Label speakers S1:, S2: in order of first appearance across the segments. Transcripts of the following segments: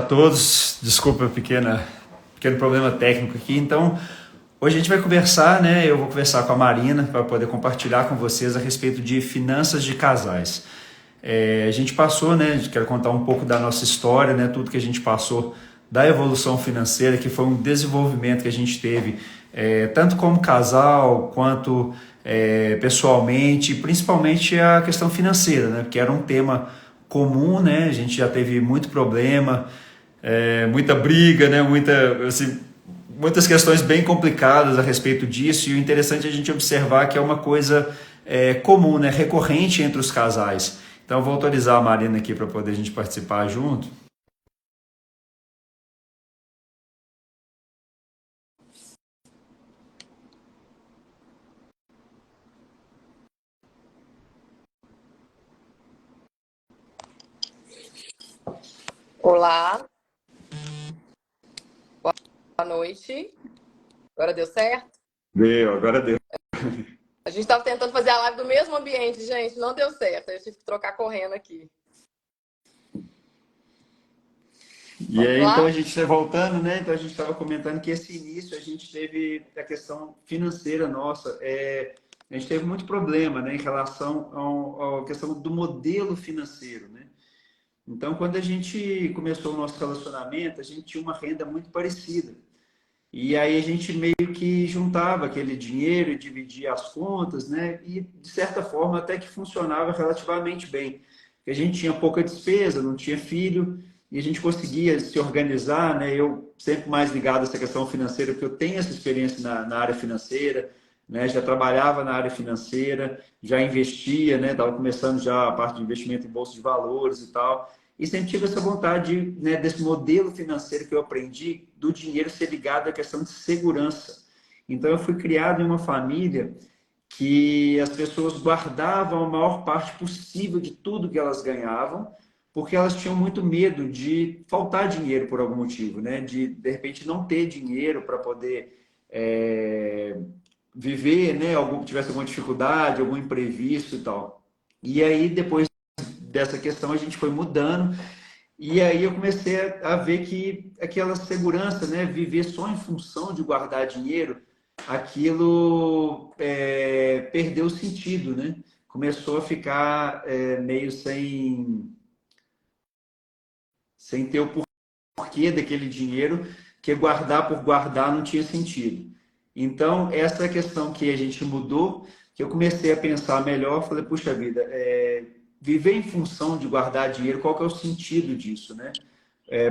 S1: todos. Desculpa pequeno problema técnico aqui. Então, hoje a gente vai conversar, né? Eu vou conversar com a Marina para poder compartilhar com vocês a respeito de finanças de casais. A gente passou, né? Quero contar um pouco da nossa história, né? Tudo que a gente passou da evolução financeira, que foi um desenvolvimento que a gente teve, tanto como casal quanto pessoalmente, principalmente a questão financeira, né? Porque era um tema comum, né? A gente já teve muito problema, muita briga, né? Muitas questões bem complicadas a respeito disso, e o interessante é a gente observar que é uma coisa comum, né? Recorrente entre os casais. Então eu vou autorizar a Marina aqui para poder a gente participar junto.
S2: Olá, boa noite. Agora deu certo?
S1: Deu, agora deu.
S2: A gente estava tentando fazer a live do mesmo ambiente, gente, não deu certo. Eu tive que trocar correndo aqui.
S1: E
S2: Vamos
S1: aí, então, a
S2: lá?
S1: gente está voltando, né? Então, a gente estava comentando que esse início a gente teve a questão financeira nossa. A gente teve muito problema, né, em relação à questão do modelo financeiro, né? Então, quando a gente começou o nosso relacionamento, a gente tinha uma renda muito parecida. E aí a gente meio que juntava aquele dinheiro e dividia as contas, né? E de certa forma até que funcionava relativamente bem. Porque a gente tinha pouca despesa, não tinha filho, e a gente conseguia se organizar, né? Eu sempre mais ligado a essa questão financeira, porque eu tenho essa experiência na área financeira, né? Já trabalhava na área financeira, já investia, né? Estava começando já a parte de investimento em bolsa de valores e tal. E sempre tive essa vontade, né, desse modelo financeiro que eu aprendi, do dinheiro ser ligado à questão de segurança. Então, eu fui criado em uma família que as pessoas guardavam a maior parte possível de tudo que elas ganhavam, porque elas tinham muito medo de faltar dinheiro por algum motivo, né? De repente, não ter dinheiro para poder viver, né? Tivesse alguma dificuldade, algum imprevisto e tal. E aí, depois dessa questão, a gente foi mudando e aí eu comecei a ver que aquela segurança, né, viver só em função de guardar dinheiro, aquilo perdeu o sentido, né? Começou a ficar meio sem ter o porquê daquele dinheiro, que guardar por guardar não tinha sentido. Então, essa é a questão que a gente mudou, que eu comecei a pensar melhor, falei, puxa vida, viver em função de guardar dinheiro, qual que é o sentido disso, né?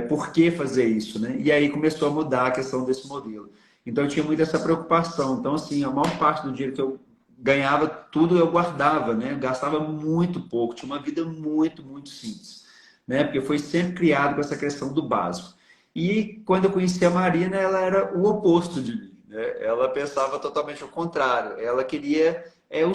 S1: Por que fazer isso, né? E aí começou a mudar a questão desse modelo. Então eu tinha muito essa preocupação. Então, assim, a maior parte do dinheiro que eu ganhava, tudo eu guardava, né? Eu gastava muito pouco, tinha uma vida muito, muito simples, né? Porque foi sempre criado com essa questão do básico. E quando eu conheci a Marina, ela era o oposto de mim, né? Ela pensava totalmente ao contrário. Ela queria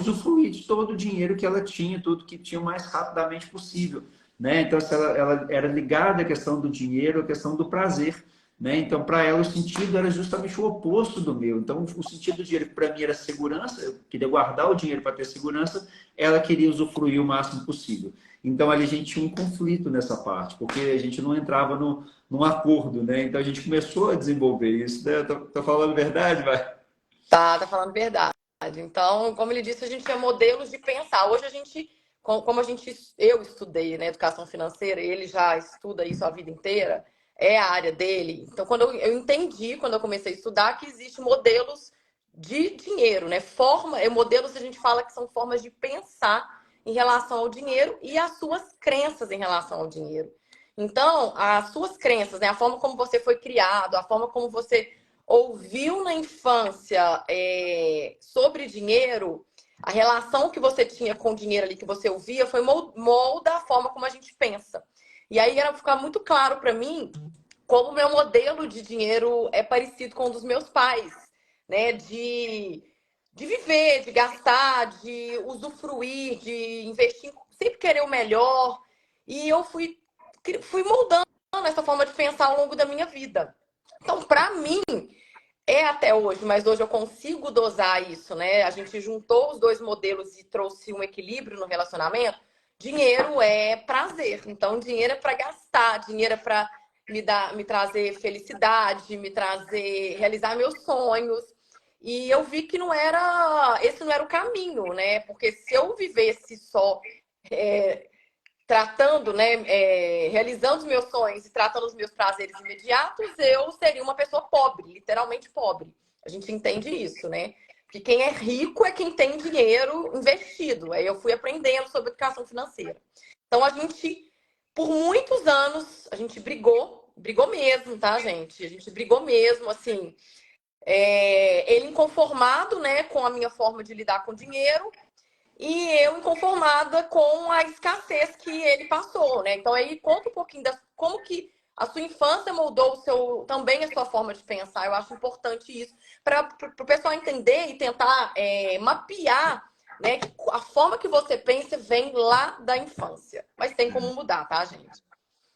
S1: usufruir de todo o dinheiro que ela tinha, tudo que tinha o mais rapidamente possível, né? Então, se ela era ligada à questão do dinheiro, à questão do prazer, né? Então, para ela, o sentido era justamente o oposto do meu. Então, o sentido do dinheiro, para mim, era segurança, eu queria guardar o dinheiro para ter segurança, ela queria usufruir o máximo possível. Então, ali a gente tinha um conflito nessa parte, porque a gente não entrava num acordo, né? Então, a gente começou a desenvolver isso, né? Tô falando a verdade, vai?
S2: Tá falando verdade. Então, como ele disse, a gente tinha modelos de pensar. Hoje a gente, como eu estudei, né, educação financeira, e ele já estuda isso a vida inteira, é a área dele. Então, quando eu entendi, quando eu comecei a estudar, que existe modelos de dinheiro, né? Modelos a gente fala que são formas de pensar em relação ao dinheiro e as suas crenças em relação ao dinheiro. Então, as suas crenças, né, a forma como você foi criado, a forma como você ouviu na infância sobre dinheiro, a relação que você tinha com o dinheiro ali que você ouvia foi molda a forma como a gente pensa. E aí era ficar muito claro para mim como o meu modelo de dinheiro é parecido com o dos meus pais, né? De viver, de gastar, de usufruir, de investir, sempre querer o melhor. E eu fui moldando essa forma de pensar ao longo da minha vida. Então, para mim, até hoje, mas hoje eu consigo dosar isso, né? A gente juntou os dois modelos e trouxe um equilíbrio no relacionamento. Dinheiro é prazer, então dinheiro é para gastar, dinheiro é para me trazer felicidade, me trazer, realizar meus sonhos. E eu vi que esse não era o caminho, né? Porque se eu vivesse só tratando, né, realizando os meus sonhos e tratando os meus prazeres imediatos, eu seria uma pessoa pobre, literalmente pobre. A gente entende isso, né? Que quem é rico é quem tem dinheiro investido. Aí eu fui aprendendo sobre educação financeira. Então a gente, por muitos anos, a gente brigou mesmo, tá, gente? A gente brigou mesmo, assim. Ele inconformado, né, com a minha forma de lidar com dinheiro e eu inconformada com a escassez que ele passou, né? Então aí conta um pouquinho como que a sua infância moldou também a sua forma de pensar. Eu acho importante isso para o pessoal entender e tentar mapear, né, que a forma que você pensa vem lá da infância. Mas tem como mudar, tá, gente?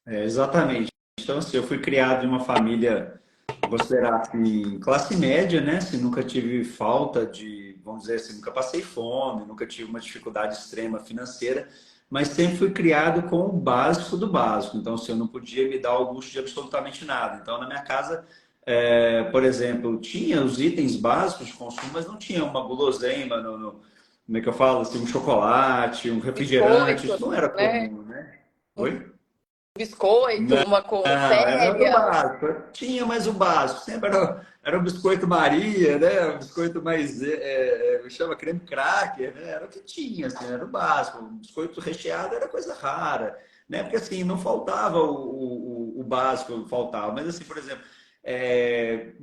S1: Exatamente. Então, assim, eu fui criado em uma família, considerar assim, classe média, né? Assim, nunca tive falta de, vamos dizer assim, nunca passei fome, nunca tive uma dificuldade extrema financeira, mas sempre fui criado com o básico do básico. Então, assim, eu não podia me dar ao luxo de absolutamente nada. Então, na minha casa, por exemplo, tinha os itens básicos de consumo, mas não tinha uma guloseima, como é que eu falo? Assim, um chocolate, um refrigerante,
S2: Biscoito,
S1: isso não era
S2: né?
S1: comum, né?
S2: Um
S1: Oi?
S2: biscoito, uma
S1: Não, era o
S2: séria.
S1: básico. Tinha mais o básico. Sempre era o biscoito Maria, né? O biscoito mais, chama creme cracker, né? Era o que tinha, assim, era o básico. O biscoito recheado era coisa rara, né? Porque assim, não faltava o básico, não faltava. Mas assim, por exemplo,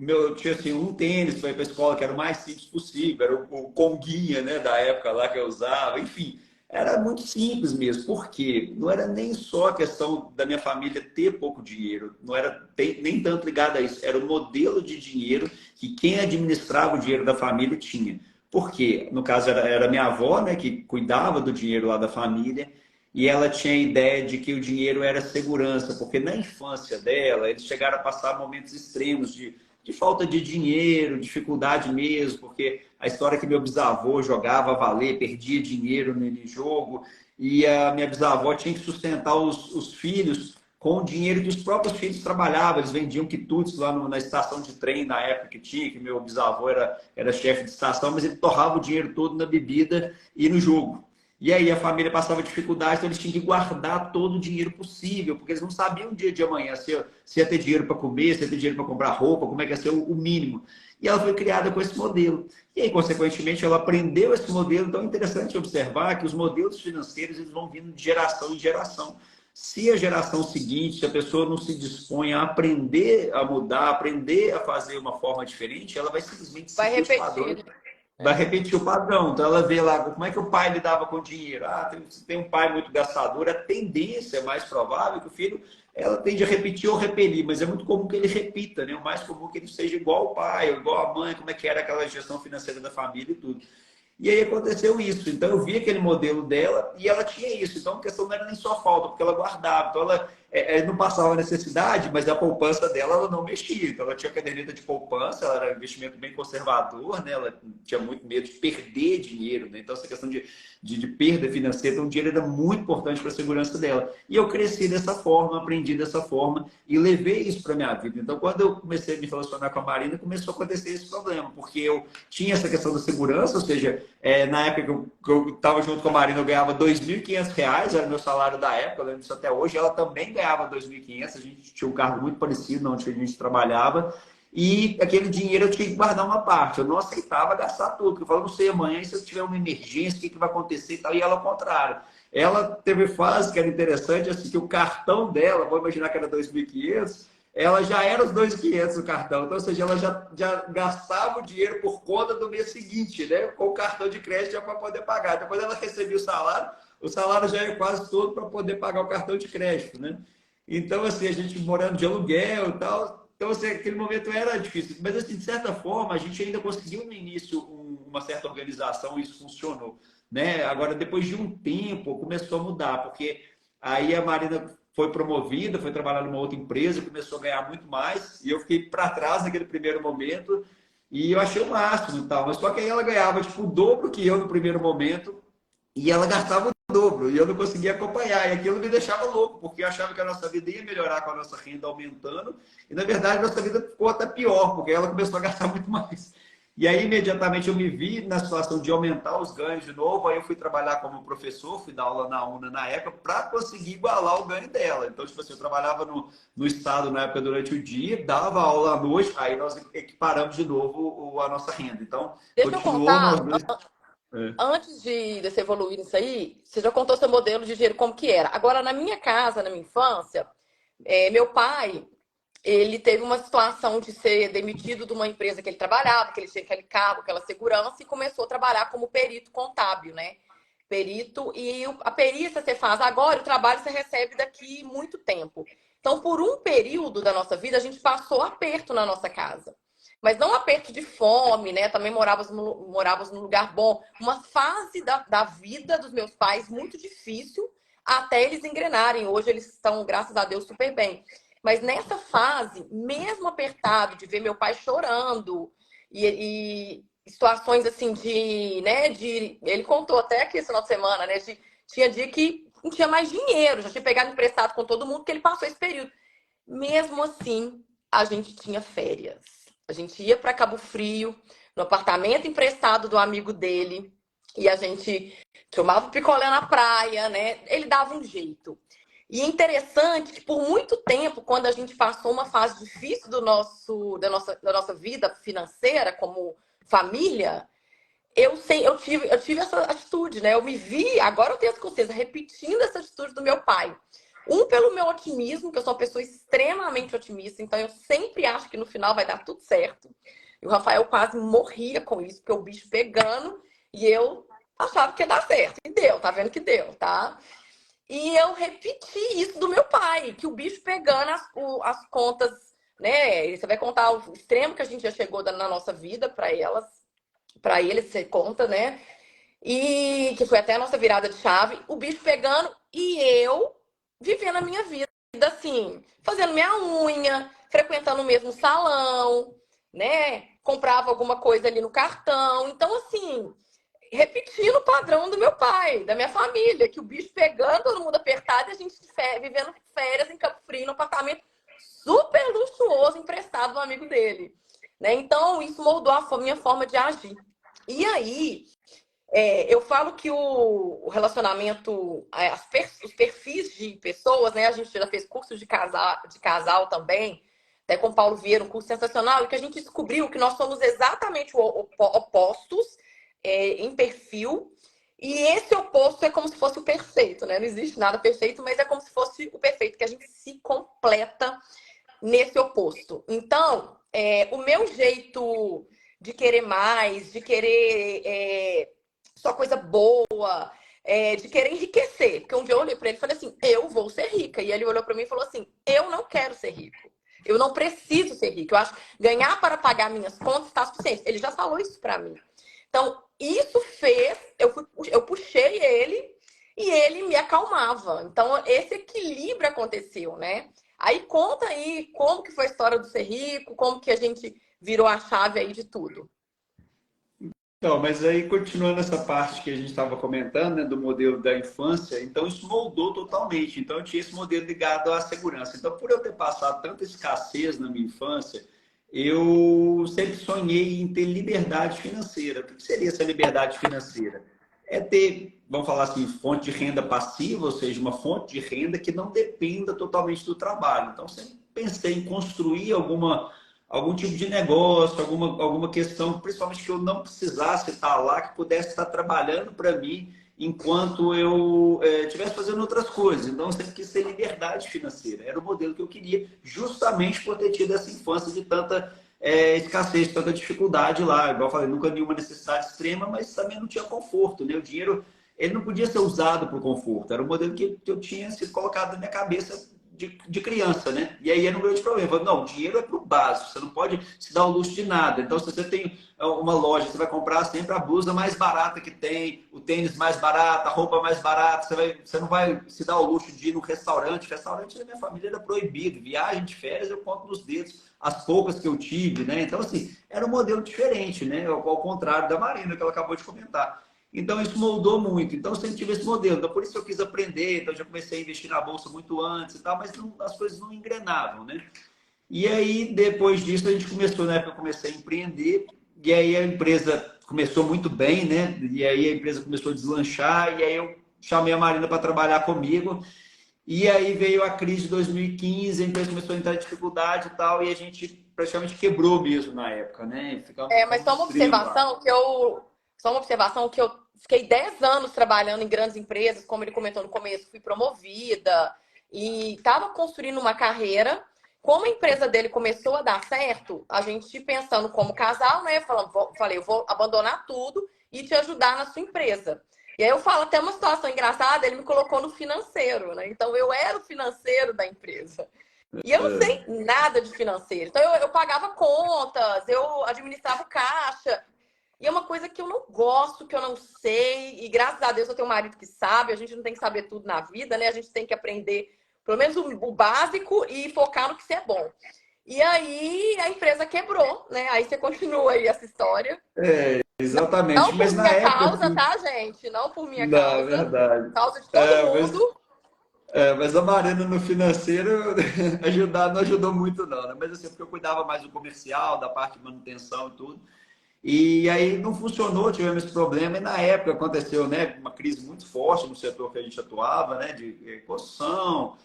S1: eu tinha assim, um tênis para ir para a escola que era o mais simples possível, era o Conguinha, né? Da época lá que eu usava, enfim. Era muito simples mesmo, porque não era nem só a questão da minha família ter pouco dinheiro, não era nem tanto ligado a isso, era o modelo de dinheiro que quem administrava o dinheiro da família tinha. Por quê? No caso, era minha avó, né, que cuidava do dinheiro lá da família, e ela tinha a ideia de que o dinheiro era segurança, porque na infância dela, eles chegaram a passar momentos extremos de falta de dinheiro, dificuldade mesmo, porque a história que meu bisavô jogava a valer, perdia dinheiro no jogo, e a minha bisavó tinha que sustentar os filhos com o dinheiro que os próprios filhos trabalhavam. Eles vendiam quitutes lá na estação de trem, na época que tinha, que meu bisavô era chefe de estação, mas ele torrava o dinheiro todo na bebida e no jogo. E aí a família passava dificuldade, então eles tinham que guardar todo o dinheiro possível, porque eles não sabiam o dia de amanhã se ia ter dinheiro para comer, se ia ter dinheiro para comprar roupa, como é que ia ser o mínimo. E ela foi criada com esse modelo. E aí, consequentemente, ela aprendeu esse modelo. Então é interessante observar que os modelos financeiros eles vão vindo de geração em geração. Se a geração seguinte, se a pessoa não se dispõe a aprender a mudar, aprender a fazer uma forma diferente, ela vai simplesmente
S2: Vai
S1: seguir os
S2: repetir,
S1: padrões, vai
S2: né?
S1: repetir o padrão. Então ela vê lá como é que o pai lidava com o dinheiro. Se tem um pai muito gastador, a tendência é mais provável que o filho ela tende a repetir ou repelir, mas é muito comum que ele repita, né? O mais comum é que ele seja igual ao pai, ou igual à mãe, como é que era aquela gestão financeira da família e tudo. E aí aconteceu isso. Então eu vi aquele modelo dela e ela tinha isso. Então a questão não era nem só falta, porque ela guardava. Então ela não passava necessidade, mas a poupança dela ela não mexia. Então ela tinha caderneta de poupança, ela era um investimento bem conservador, né? Ela tinha muito medo de perder dinheiro, né? Então essa questão de perda financeira, então o dinheiro era muito importante para a segurança dela. E eu cresci dessa forma, aprendi dessa forma e levei isso para minha vida. Então quando eu comecei a me relacionar com a Marina, começou a acontecer esse problema, porque eu tinha essa questão da segurança, ou seja, na época que eu estava junto com a Marina, eu ganhava R$ 2.500, era meu salário da época, eu lembro disso até hoje. Ela também ganhava R$ 2.500, a gente tinha um cargo muito parecido onde a gente trabalhava. E aquele dinheiro eu tinha que guardar uma parte. Eu não aceitava gastar tudo, porque eu falava, não sei, amanhã, se eu tiver uma emergência, o que vai acontecer e tal. E ela, ao contrário. Ela teve fase que era interessante, assim, que o cartão dela, vou imaginar que era 2.500, ela já era os 2.500 do cartão. Então, ou seja, ela já gastava o dinheiro por conta do mês seguinte, né? Com o cartão de crédito já para poder pagar. Depois ela recebia o salário já é quase todo para poder pagar o cartão de crédito, né? Então, assim, a gente morando de aluguel e tal. Então, assim, aquele momento era difícil. Mas, assim, de certa forma, a gente ainda conseguiu no início uma certa organização e isso funcionou, né? Agora, depois de um tempo, começou a mudar, porque aí a Marina foi promovida, foi trabalhar numa outra empresa, começou a ganhar muito mais, e eu fiquei para trás naquele primeiro momento, e eu achei o máximo e tal. Mas só que aí ela ganhava, tipo, o dobro que eu no primeiro momento, e ela gastava o dobro, e eu não conseguia acompanhar, e aquilo me deixava louco, porque eu achava que a nossa vida ia melhorar com a nossa renda aumentando, e na verdade a nossa vida ficou até pior, porque ela começou a gastar muito mais. E aí, imediatamente, eu me vi na situação de aumentar os ganhos de novo. Aí eu fui trabalhar como professor, fui dar aula na UNA na época, para conseguir igualar o ganho dela. Então, tipo assim, eu trabalhava no estado na época durante o dia, dava aula à noite, aí nós equiparamos de novo a nossa renda. Então,
S2: Deixa eu
S1: continuou nós
S2: contar,
S1: dois. É.
S2: antes de você evoluir nisso aí, você já contou seu modelo de dinheiro como que era. Agora, na minha casa, na minha infância, meu pai, ele teve uma situação de ser demitido de uma empresa que ele trabalhava, que ele tinha aquele cargo, aquela segurança, e começou a trabalhar como perito contábil, né? Perito, e a perícia você faz agora, o trabalho você recebe daqui muito tempo. Então, por um período da nossa vida, a gente passou aperto na nossa casa. Mas não aperto de fome, né? Também morávamos num lugar bom. Uma fase da vida dos meus pais muito difícil até eles engrenarem. Hoje eles estão, graças a Deus, super bem. Mas nessa fase, mesmo apertado, de ver meu pai chorando e situações assim de, né, ele contou até aqui esse final de semana, né, tinha dia que não tinha mais dinheiro, já tinha pegado emprestado com todo mundo, que ele passou esse período. Mesmo assim, a gente tinha férias. A gente ia para Cabo Frio, no apartamento emprestado do amigo dele, e a gente tomava picolé na praia, né? Ele dava um jeito. E é interessante que por muito tempo, quando a gente passou uma fase difícil da nossa vida financeira como família, eu tive essa atitude, né? Eu me vi, agora eu tenho essa consciência, repetindo essa atitude do meu pai. Um, pelo meu otimismo, que eu sou uma pessoa extremamente otimista, então eu sempre acho que no final vai dar tudo certo. E o Rafael quase morria com isso, porque o bicho pegando, e eu achava que ia dar certo. E deu, tá vendo que deu, tá? E eu repeti isso do meu pai, que o bicho pegando as contas, né? Você vai contar o extremo que a gente já chegou na nossa vida para elas, para eles, você conta, né? E que foi até a nossa virada de chave, o bicho pegando e eu vivendo a minha vida, assim, fazendo minha unha, frequentando o mesmo salão, né? Comprava alguma coisa ali no cartão. Então, assim, repetindo o padrão do meu pai, da minha família, que o bicho pegando, todo mundo apertado, e a gente vivendo férias em Campo Frio, num apartamento super luxuoso, emprestado do amigo dele. Né? Então, isso moldou a minha forma de agir. E aí, eu falo que o relacionamento, os perfis de pessoas, né? A gente já fez curso de casal também, até com o Paulo Vieira, um curso sensacional, e que a gente descobriu que nós somos exatamente opostos em perfil, e esse oposto é como se fosse o perfeito, né? Não existe nada perfeito, mas é como se fosse o perfeito, que a gente se completa nesse oposto. Então, o meu jeito de querer mais, de querer só coisa boa, de querer enriquecer. Porque um dia eu olhei para ele e falei assim, eu vou ser rica. E ele olhou para mim e falou assim, eu não quero ser rico. Eu não preciso ser rico. Eu acho que ganhar para pagar minhas contas está suficiente. Ele já falou isso para mim. Então, isso fez, eu puxei ele e ele me acalmava. Então, esse equilíbrio aconteceu, né? Aí conta aí como que foi a história do ser rico, como que a gente virou a chave aí de tudo.
S1: Então, mas aí continuando essa parte que a gente estava comentando, né, do modelo da infância, então isso moldou totalmente. Então eu tinha esse modelo ligado à segurança. Então, por eu ter passado tanta escassez na minha infância, eu sempre sonhei em ter liberdade financeira. O que seria essa liberdade financeira? É ter, vamos falar assim, fonte de renda passiva, ou seja, uma fonte de renda que não dependa totalmente do trabalho. Então, sempre pensei em construir algum tipo de negócio, alguma questão, principalmente que eu não precisasse estar lá, que pudesse estar trabalhando para mim enquanto eu estivesse fazendo outras coisas. Então, eu sempre quis ter liberdade financeira. Era o modelo que eu queria, justamente por ter tido essa infância de tanta escassez, tanta dificuldade lá. Igual eu falei, nunca nenhuma necessidade extrema, mas também não tinha conforto, né? O dinheiro, ele não podia ser usado para o conforto. Era o modelo que eu tinha sido colocado na minha cabeça de criança, né? E aí era um grande problema. Falei, não, o dinheiro é para o básico, você não pode se dar o luxo de nada. Então, se você tem uma loja, você vai comprar sempre a blusa mais barata que tem, o tênis mais barato, a roupa mais barata, você não vai se dar o luxo de ir no restaurante. Restaurante da minha família era proibido. Viagem de férias eu conto nos dedos, as poucas que eu tive, né? Então, assim, era um modelo diferente, né? Ao contrário da Marina, que ela acabou de comentar. Então, isso moldou muito. Então, eu sempre tive esse modelo. Então, por isso que eu quis aprender. Então, já comecei a investir na bolsa muito antes e tal, mas não, as coisas não engrenavam, né? E aí, depois disso, a gente começou, na época, eu comecei a empreender. E aí, a empresa começou muito bem, né? E aí, a empresa começou a deslanchar. E aí, eu chamei a Marina para trabalhar comigo. E aí veio a crise de 2015, a empresa começou a entrar em dificuldade e tal, e a gente praticamente quebrou mesmo na época, né?
S2: Mas
S1: Fomos
S2: só
S1: no
S2: uma
S1: extremo lá.
S2: observação que eu fiquei 10 anos trabalhando em grandes empresas, como ele comentou no começo, fui promovida e estava construindo uma carreira. Como a empresa dele começou a dar certo, a gente pensando como casal, né? Falei, eu vou abandonar tudo e te ajudar na sua empresa. E aí eu falo até uma situação engraçada, ele me colocou no financeiro, né? Então eu era o financeiro da empresa. E eu não sei nada de financeiro. Então eu pagava contas, eu administrava o caixa. E é uma coisa que eu não gosto, que eu não sei. E graças a Deus eu tenho um marido que sabe. A gente não tem que saber tudo na vida, né? A gente tem que aprender pelo menos o básico e focar no que você é bom. E aí a empresa quebrou, né? Aí você continua aí essa história.
S1: Exatamente,
S2: Não
S1: mas
S2: por
S1: na
S2: minha
S1: época,
S2: causa,
S1: assim,
S2: tá, gente? Não por minha
S1: na
S2: causa.
S1: verdade.
S2: Causa de todo
S1: É, mas,
S2: mundo.
S1: mas a Marina no financeiro não ajudou muito, não, né? Mas assim, porque eu cuidava mais do comercial, da parte de manutenção e tudo. E aí não funcionou, tivemos esse problema, e na época aconteceu, né, uma crise muito forte no setor que a gente atuava, né, de construção,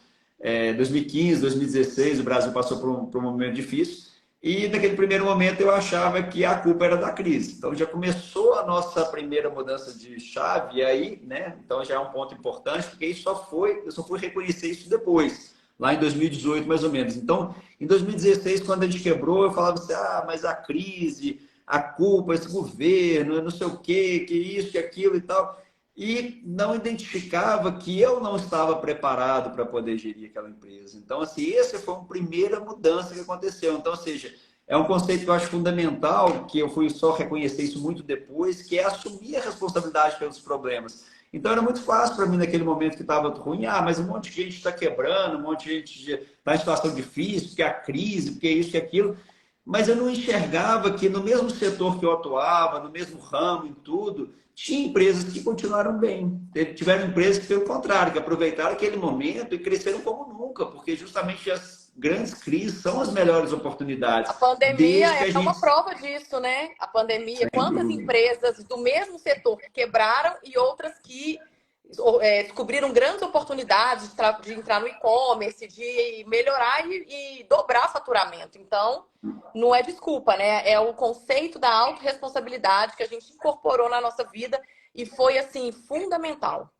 S1: 2015, 2016, o Brasil passou por um momento difícil, e naquele primeiro momento eu achava que a culpa era da crise. Então já começou a nossa primeira mudança de chave aí, né, então já é um ponto importante, porque eu só fui reconhecer isso depois, lá em 2018 mais ou menos. Então, em 2016, quando a gente quebrou, eu falava assim, mas a crise, a culpa, esse governo, não sei o quê, que isso, que aquilo e tal. E não identificava que eu não estava preparado para poder gerir aquela empresa. Então, assim, essa foi uma primeira mudança que aconteceu. Então, ou seja, é um conceito que eu acho fundamental, que eu fui só reconhecer isso muito depois, que é assumir a responsabilidade pelos problemas. Então, era muito fácil para mim naquele momento que estava ruim. Mas um monte de gente está quebrando, um monte de gente está em situação difícil, porque a crise, porque isso, que aquilo. Mas eu não enxergava que no mesmo setor que eu atuava, no mesmo ramo, em tudo, tinha empresas que continuaram bem. Tiveram empresas que, pelo contrário, que aproveitaram aquele momento e cresceram como nunca, porque justamente as grandes crises são as melhores oportunidades,
S2: A pandemia
S1: desde que a
S2: é
S1: gente...
S2: uma prova disso, né? A pandemia,
S1: Sem
S2: quantas
S1: dúvida.
S2: empresas do mesmo setor que quebraram e outras que descobriram grandes oportunidades de entrar no e-commerce, de melhorar e dobrar faturamento. Então, não é desculpa, né? É o conceito da autorresponsabilidade que a gente incorporou na nossa vida e foi, assim, fundamental.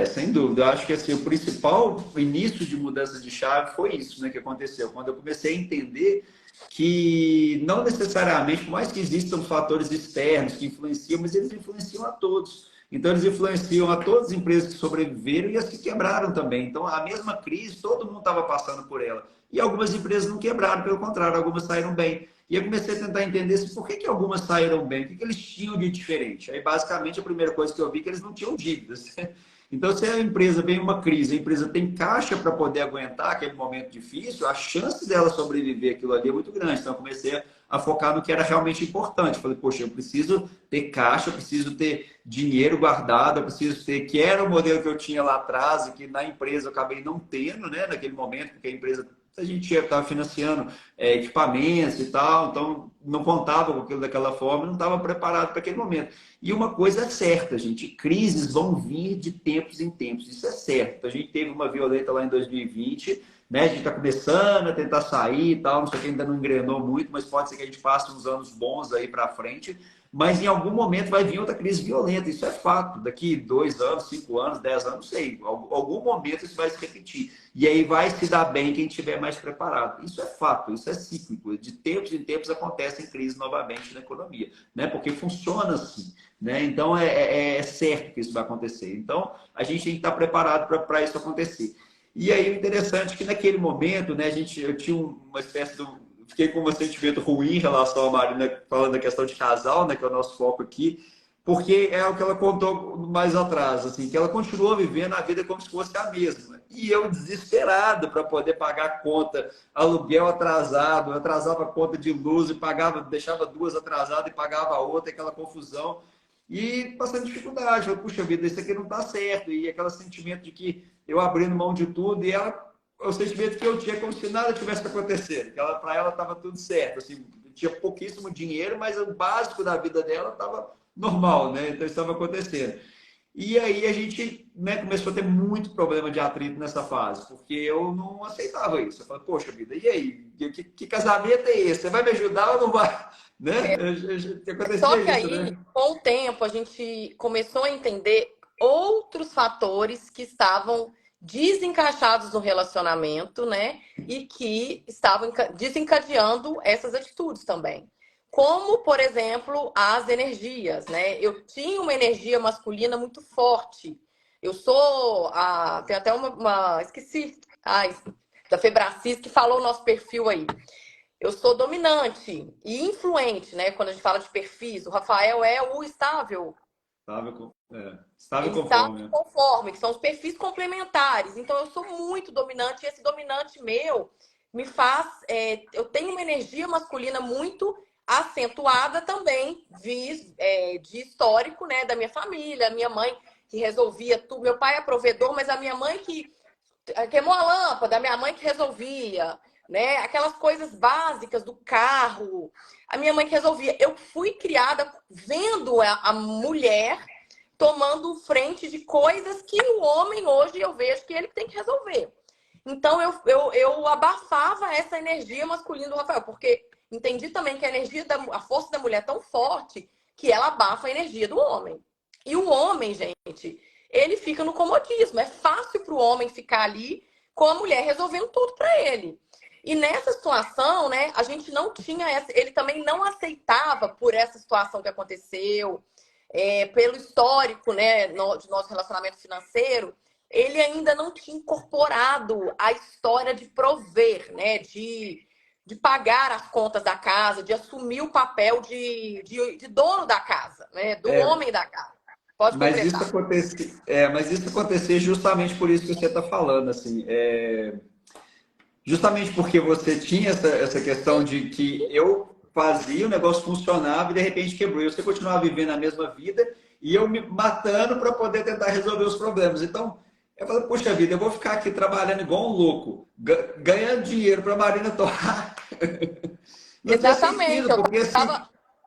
S1: Sem dúvida. Eu acho que assim, o principal início de mudança de chave foi isso, né, que aconteceu. Quando eu comecei a entender que não necessariamente, por mais que existam fatores externos que influenciam, mas eles influenciam a todos. Então, eles influenciam a todas as empresas que sobreviveram e as que quebraram também. Então, a mesma crise, todo mundo estava passando por ela. E algumas empresas não quebraram, pelo contrário, algumas saíram bem. E eu comecei a tentar entender assim, por que algumas saíram bem, o que eles tinham de diferente. Aí, basicamente, a primeira coisa que eu vi é que eles não tinham dívidas. Então, se a empresa vem uma crise, a empresa tem caixa para poder aguentar aquele momento difícil, a chance dela sobreviver aquilo ali é muito grande. Então, eu comecei a focar no que era realmente importante. Falei, poxa, eu preciso ter caixa, eu preciso ter dinheiro guardado, eu preciso ter, que era o modelo que eu tinha lá atrás e que na empresa eu acabei não tendo, né, naquele momento, porque a empresa, a gente estava financiando equipamentos e tal, então não contava com aquilo daquela forma, não estava preparado para aquele momento. E uma coisa é certa, gente, crises vão vir de tempos em tempos, isso é certo. A gente teve uma violenta lá em 2020, né? A gente está começando a tentar sair e tal, não sei que ainda não engrenou muito, mas pode ser que a gente passe uns anos bons aí para frente. Mas em algum momento vai vir outra crise violenta, isso é fato. Daqui 2 anos, 5 anos, 10 anos, não sei. Algum momento isso vai se repetir. E aí vai se dar bem quem estiver mais preparado. Isso é fato, isso é cíclico. De tempos em tempos acontecem crises novamente na economia, né? Porque funciona assim, né? Então é certo que isso vai acontecer. Então a gente tem que estar preparado para isso acontecer. E aí o interessante é que naquele momento, né, eu tinha uma espécie de fiquei com um sentimento ruim em relação a Marina, falando da questão de casal, né, que é o nosso foco aqui, porque é o que ela contou mais atrás, assim, que ela continuou vivendo a vida como se fosse a mesma. E eu desesperado para poder pagar a conta, aluguel atrasado, eu atrasava a conta de luz e pagava, deixava duas atrasadas e pagava a outra, aquela confusão. e passando dificuldade. Falei, puxa vida, isso aqui não está certo. E aquele sentimento de que eu abrindo mão de tudo, e ela, o sentimento que eu tinha como se nada tivesse acontecendo. Para ela estava tudo certo. Assim, tinha pouquíssimo dinheiro, mas o básico da vida dela estava normal, né? Então isso estava acontecendo. E aí a gente, né, começou a ter muito problema de atrito nessa fase, porque eu não aceitava isso. Eu falei, poxa vida, e aí? Que casamento é esse? Você vai me ajudar ou não vai? Né?
S2: Só
S1: Acontecia
S2: que
S1: isso,
S2: aí,
S1: né?
S2: com o tempo, a gente começou a entender outros fatores que estavam desencaixados no relacionamento, né? E que estavam desencadeando essas atitudes também. Como, por exemplo, as energias, né? Eu tinha uma energia masculina muito forte. Eu sou tem até esqueci, ai, da Febracis que falou o nosso perfil aí. Eu sou dominante e influente, né? Quando a gente fala de perfis, o Rafael é o estável,
S1: Estável
S2: estável
S1: conforme,
S2: e
S1: né?
S2: conforme, que são os perfis complementares. Então, eu sou muito dominante e esse dominante meu me faz. Eu tenho uma energia masculina muito acentuada também, de histórico, né? Da minha família, minha mãe que resolvia tudo. Meu pai é provedor, mas a minha mãe que queimou a lâmpada, a minha mãe que resolvia, né? Aquelas coisas básicas do carro, a minha mãe que resolvia. Eu fui criada vendo a mulher tomando frente de coisas que o homem hoje eu vejo que ele tem que resolver. Então eu abafava essa energia masculina do Rafael, porque entendi também que a força da mulher é tão forte que ela abafa a energia do homem. E o homem, gente, ele fica no comodismo. É fácil para o homem ficar ali com a mulher resolvendo tudo para ele. E nessa situação, né, a gente não tinha ele também não aceitava por essa situação que aconteceu, pelo histórico, né, de nosso relacionamento financeiro, ele ainda não tinha incorporado a história de prover, né, de pagar as contas da casa, de assumir o papel de dono da casa, né, do
S1: É,
S2: homem da casa. Pode completar.
S1: mas isso acontecia justamente por isso que você está falando, assim. Justamente porque você tinha essa questão de que eu fazia, o negócio funcionava e de repente quebrou. E você continuava vivendo a mesma vida e eu me matando para poder tentar resolver os problemas. Então, eu falei, poxa vida, eu vou ficar aqui trabalhando igual um louco, ganhando dinheiro para a Marina torrar. Não tinha
S2: Exatamente.
S1: sentido, porque assim,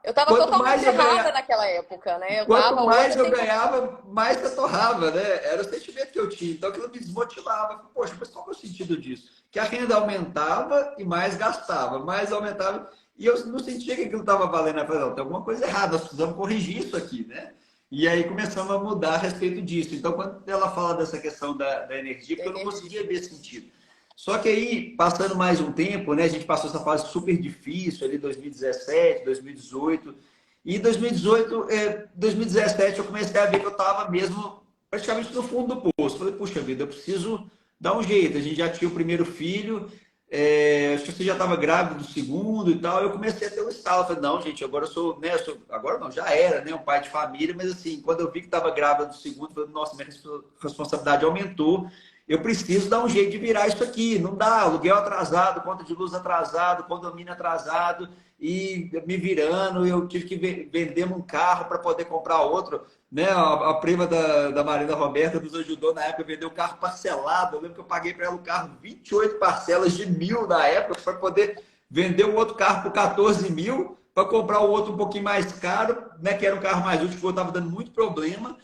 S2: Eu tava
S1: quanto
S2: totalmente
S1: mais eu
S2: errada
S1: ganhava,
S2: naquela época, né?
S1: quanto
S2: Hoje
S1: mais
S2: eu
S1: eu
S2: tenho.
S1: ganhava, mais eu torrava, né? Era o sentimento que eu tinha. Então aquilo me desmotivava. Poxa, mas qual é o sentido disso? Que a renda aumentava e mais gastava, mais aumentava. E eu não sentia que aquilo estava valendo. Eu falei, não, tem alguma coisa errada, nós precisamos corrigir isso aqui, né? E aí começamos a mudar a respeito disso. Então, quando ela fala dessa questão da energia, porque eu não
S2: Energia.
S1: conseguia ver sentido. Só que aí, passando mais um tempo, né, a gente passou essa fase super difícil, ali 2017, 2018. E 2018, 2017 eu comecei a ver que eu estava mesmo praticamente no fundo do poço. Falei, puxa vida, eu preciso dar um jeito. A gente já tinha o primeiro filho, acho que você já estava grávida do segundo e tal. Eu comecei a ter um estalo. Falei, não, gente, agora eu sou, né, agora não, já era, né, um pai de família, mas assim, quando eu vi que estava grávida do segundo, falei, nossa, minha responsabilidade aumentou. Eu preciso dar um jeito de virar isso aqui. Não dá, aluguel atrasado, conta de luz atrasado, condomínio atrasado e me virando, eu tive que vender um carro para poder comprar outro. Né? A prima da Marina Roberta nos ajudou na época a vender um carro parcelado. Eu lembro que eu paguei para ela o carro 28 parcelas de 1.000 na época para poder vender um outro carro por 14 mil para comprar o outro um pouquinho mais caro, né? Que era um carro mais útil, que eu estava dando muito problema,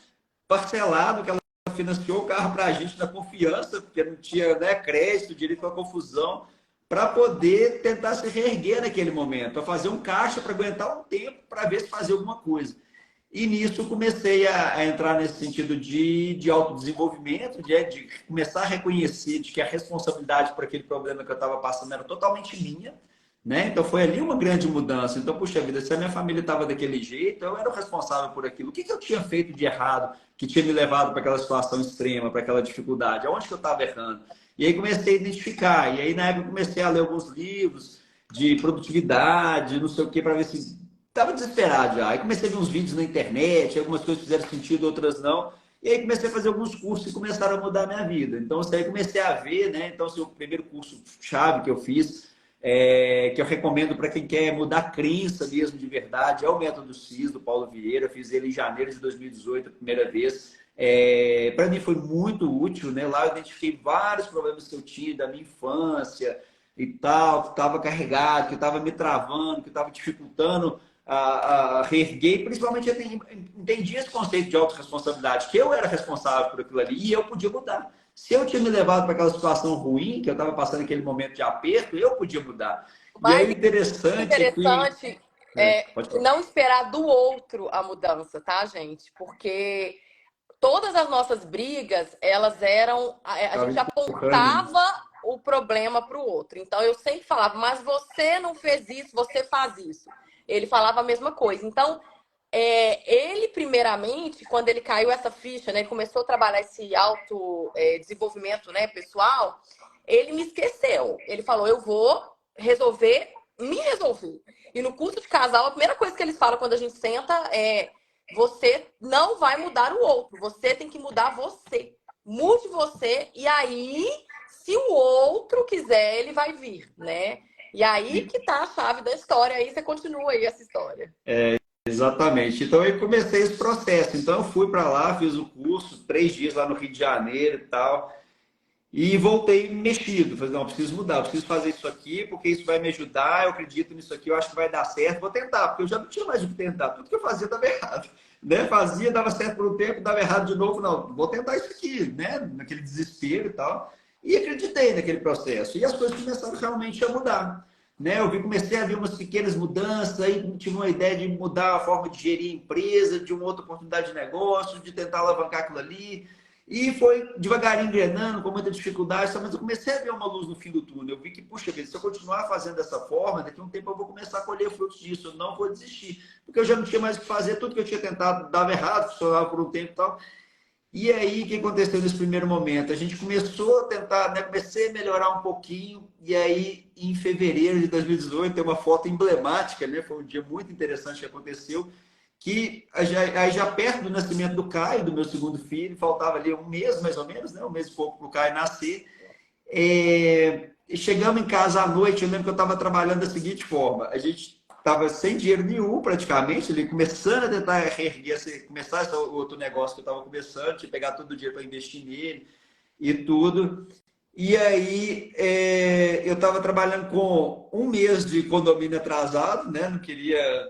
S1: parcelado, que ela financiou o carro para a gente na confiança, porque não tinha, né, crédito, direito à confusão, para poder tentar se reerguer naquele momento, para fazer um caixa, para aguentar um tempo, para ver se fazia alguma coisa. E nisso comecei a entrar nesse sentido de autodesenvolvimento, de começar a reconhecer de que a responsabilidade por aquele problema que eu estava passando era totalmente minha, né? Então foi ali uma grande mudança. Então, puxa vida, se a minha família estava daquele jeito, eu era o responsável por aquilo. O que eu tinha feito de errado que tinha me levado para aquela situação extrema, para aquela dificuldade? Aonde que eu estava errando? E aí comecei a identificar. E aí na época comecei a ler alguns livros de produtividade, não sei o que, para ver se estava desesperado já. Aí comecei a ver uns vídeos na internet, algumas coisas fizeram sentido, outras não. E aí comecei a fazer alguns cursos que começaram a mudar a minha vida. Então, isso aí comecei a ver, né? Então, assim, o primeiro curso chave que eu fiz que eu recomendo para quem quer mudar a crença mesmo de verdade, é o método CIS do Paulo Vieira. Eu fiz ele em janeiro de 2018, a primeira vez. Para mim foi muito útil, né? Lá eu identifiquei vários problemas que eu tinha da minha infância e tal, que estava carregado, que estava me travando, que estava dificultando a reerguer. E principalmente eu entendi esse conceito de autorresponsabilidade, que eu era responsável por aquilo ali e eu podia mudar. Se eu tinha me levado para aquela situação ruim, que eu estava passando aquele momento de aperto, eu podia mudar. E aí
S2: Mas
S1: o interessante é que...
S2: interessante é
S1: Pode falar.
S2: não esperar do outro a mudança, tá, gente? Porque todas as nossas brigas, elas eram. A
S1: Estava
S2: gente
S1: empurrando, né?
S2: apontava o problema para o outro. Então eu sempre falava, mas você não fez isso, você faz isso. Ele falava a mesma coisa. Então, ele, primeiramente, quando ele caiu essa ficha, né, ele começou a trabalhar esse desenvolvimento, né, pessoal, ele me esqueceu. Ele falou, eu vou me resolver. E no curso de casal, a primeira coisa que eles falam quando a gente senta é: você não vai mudar o outro, você tem que mudar você. Mude você, e aí, se o outro quiser, ele vai vir, né? E aí que tá a chave da história, aí você continua aí essa história.
S1: Exatamente. Então eu comecei esse processo. Então eu fui para lá, fiz o curso, 3 dias lá no Rio de Janeiro e tal. E voltei mexido. Falei, não, preciso mudar, preciso fazer isso aqui, porque isso vai me ajudar, eu acredito nisso aqui, eu acho que vai dar certo, vou tentar, porque eu já não tinha mais o que tentar. Tudo que eu fazia dava errado. Né? Fazia, dava certo por um tempo, dava errado de novo. Não, vou tentar isso aqui, né? Naquele desespero e tal. E acreditei naquele processo. E as coisas começaram realmente a mudar. Né? Comecei a ver umas pequenas mudanças, aí tive uma ideia de mudar a forma de gerir a empresa, de uma outra oportunidade de negócio, de tentar alavancar aquilo ali. E foi devagarinho engrenando, com muita dificuldade, mas eu comecei a ver uma luz no fim do túnel. Eu vi que, puxa vida, se eu continuar fazendo dessa forma, daqui a um tempo eu vou começar a colher frutos disso, eu não vou desistir. Porque eu já não tinha mais o que fazer, tudo que eu tinha tentado dava errado, funcionava por um tempo e tal. E aí, o que aconteceu nesse primeiro momento? A gente começou a tentar, né? Comecei a melhorar um pouquinho, e aí, em fevereiro de 2018, tem uma foto emblemática, né? Foi um dia muito interessante que aconteceu, que aí já perto do nascimento do Caio, do meu segundo filho, faltava ali um mês, mais ou menos, né? Um mês e pouco para o Caio nascer. Chegamos em casa à noite, eu lembro que eu estava trabalhando da seguinte forma: a gente estava sem dinheiro nenhum praticamente, ele começando a tentar reerguer, começar esse outro negócio que eu estava começando, de pegar todo o dinheiro para investir nele e tudo. E aí eu estava trabalhando com um mês de condomínio atrasado, né? Não queria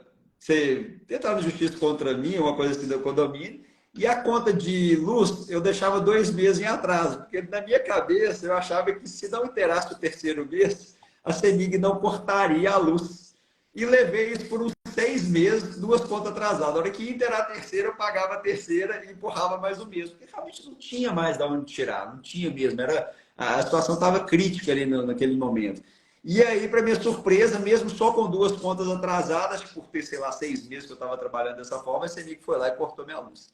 S1: tentar na justiça contra mim, uma coisa assim do condomínio. E a conta de luz eu deixava 2 meses em atraso, porque na minha cabeça eu achava que se não inteirasse o terceiro mês, a CEMIG não cortaria a luz. E levei isso por uns 6 meses, 2 contas atrasadas. Na hora que ia inteirar a terceira, eu pagava a terceira e empurrava mais o mês, porque realmente não tinha mais de onde tirar, não tinha mesmo. A situação estava crítica ali naquele momento. E aí, para minha surpresa, mesmo só com 2 contas atrasadas, por ter, sei lá, 6 meses que eu estava trabalhando dessa forma, a CEMIG foi lá e cortou minha luz.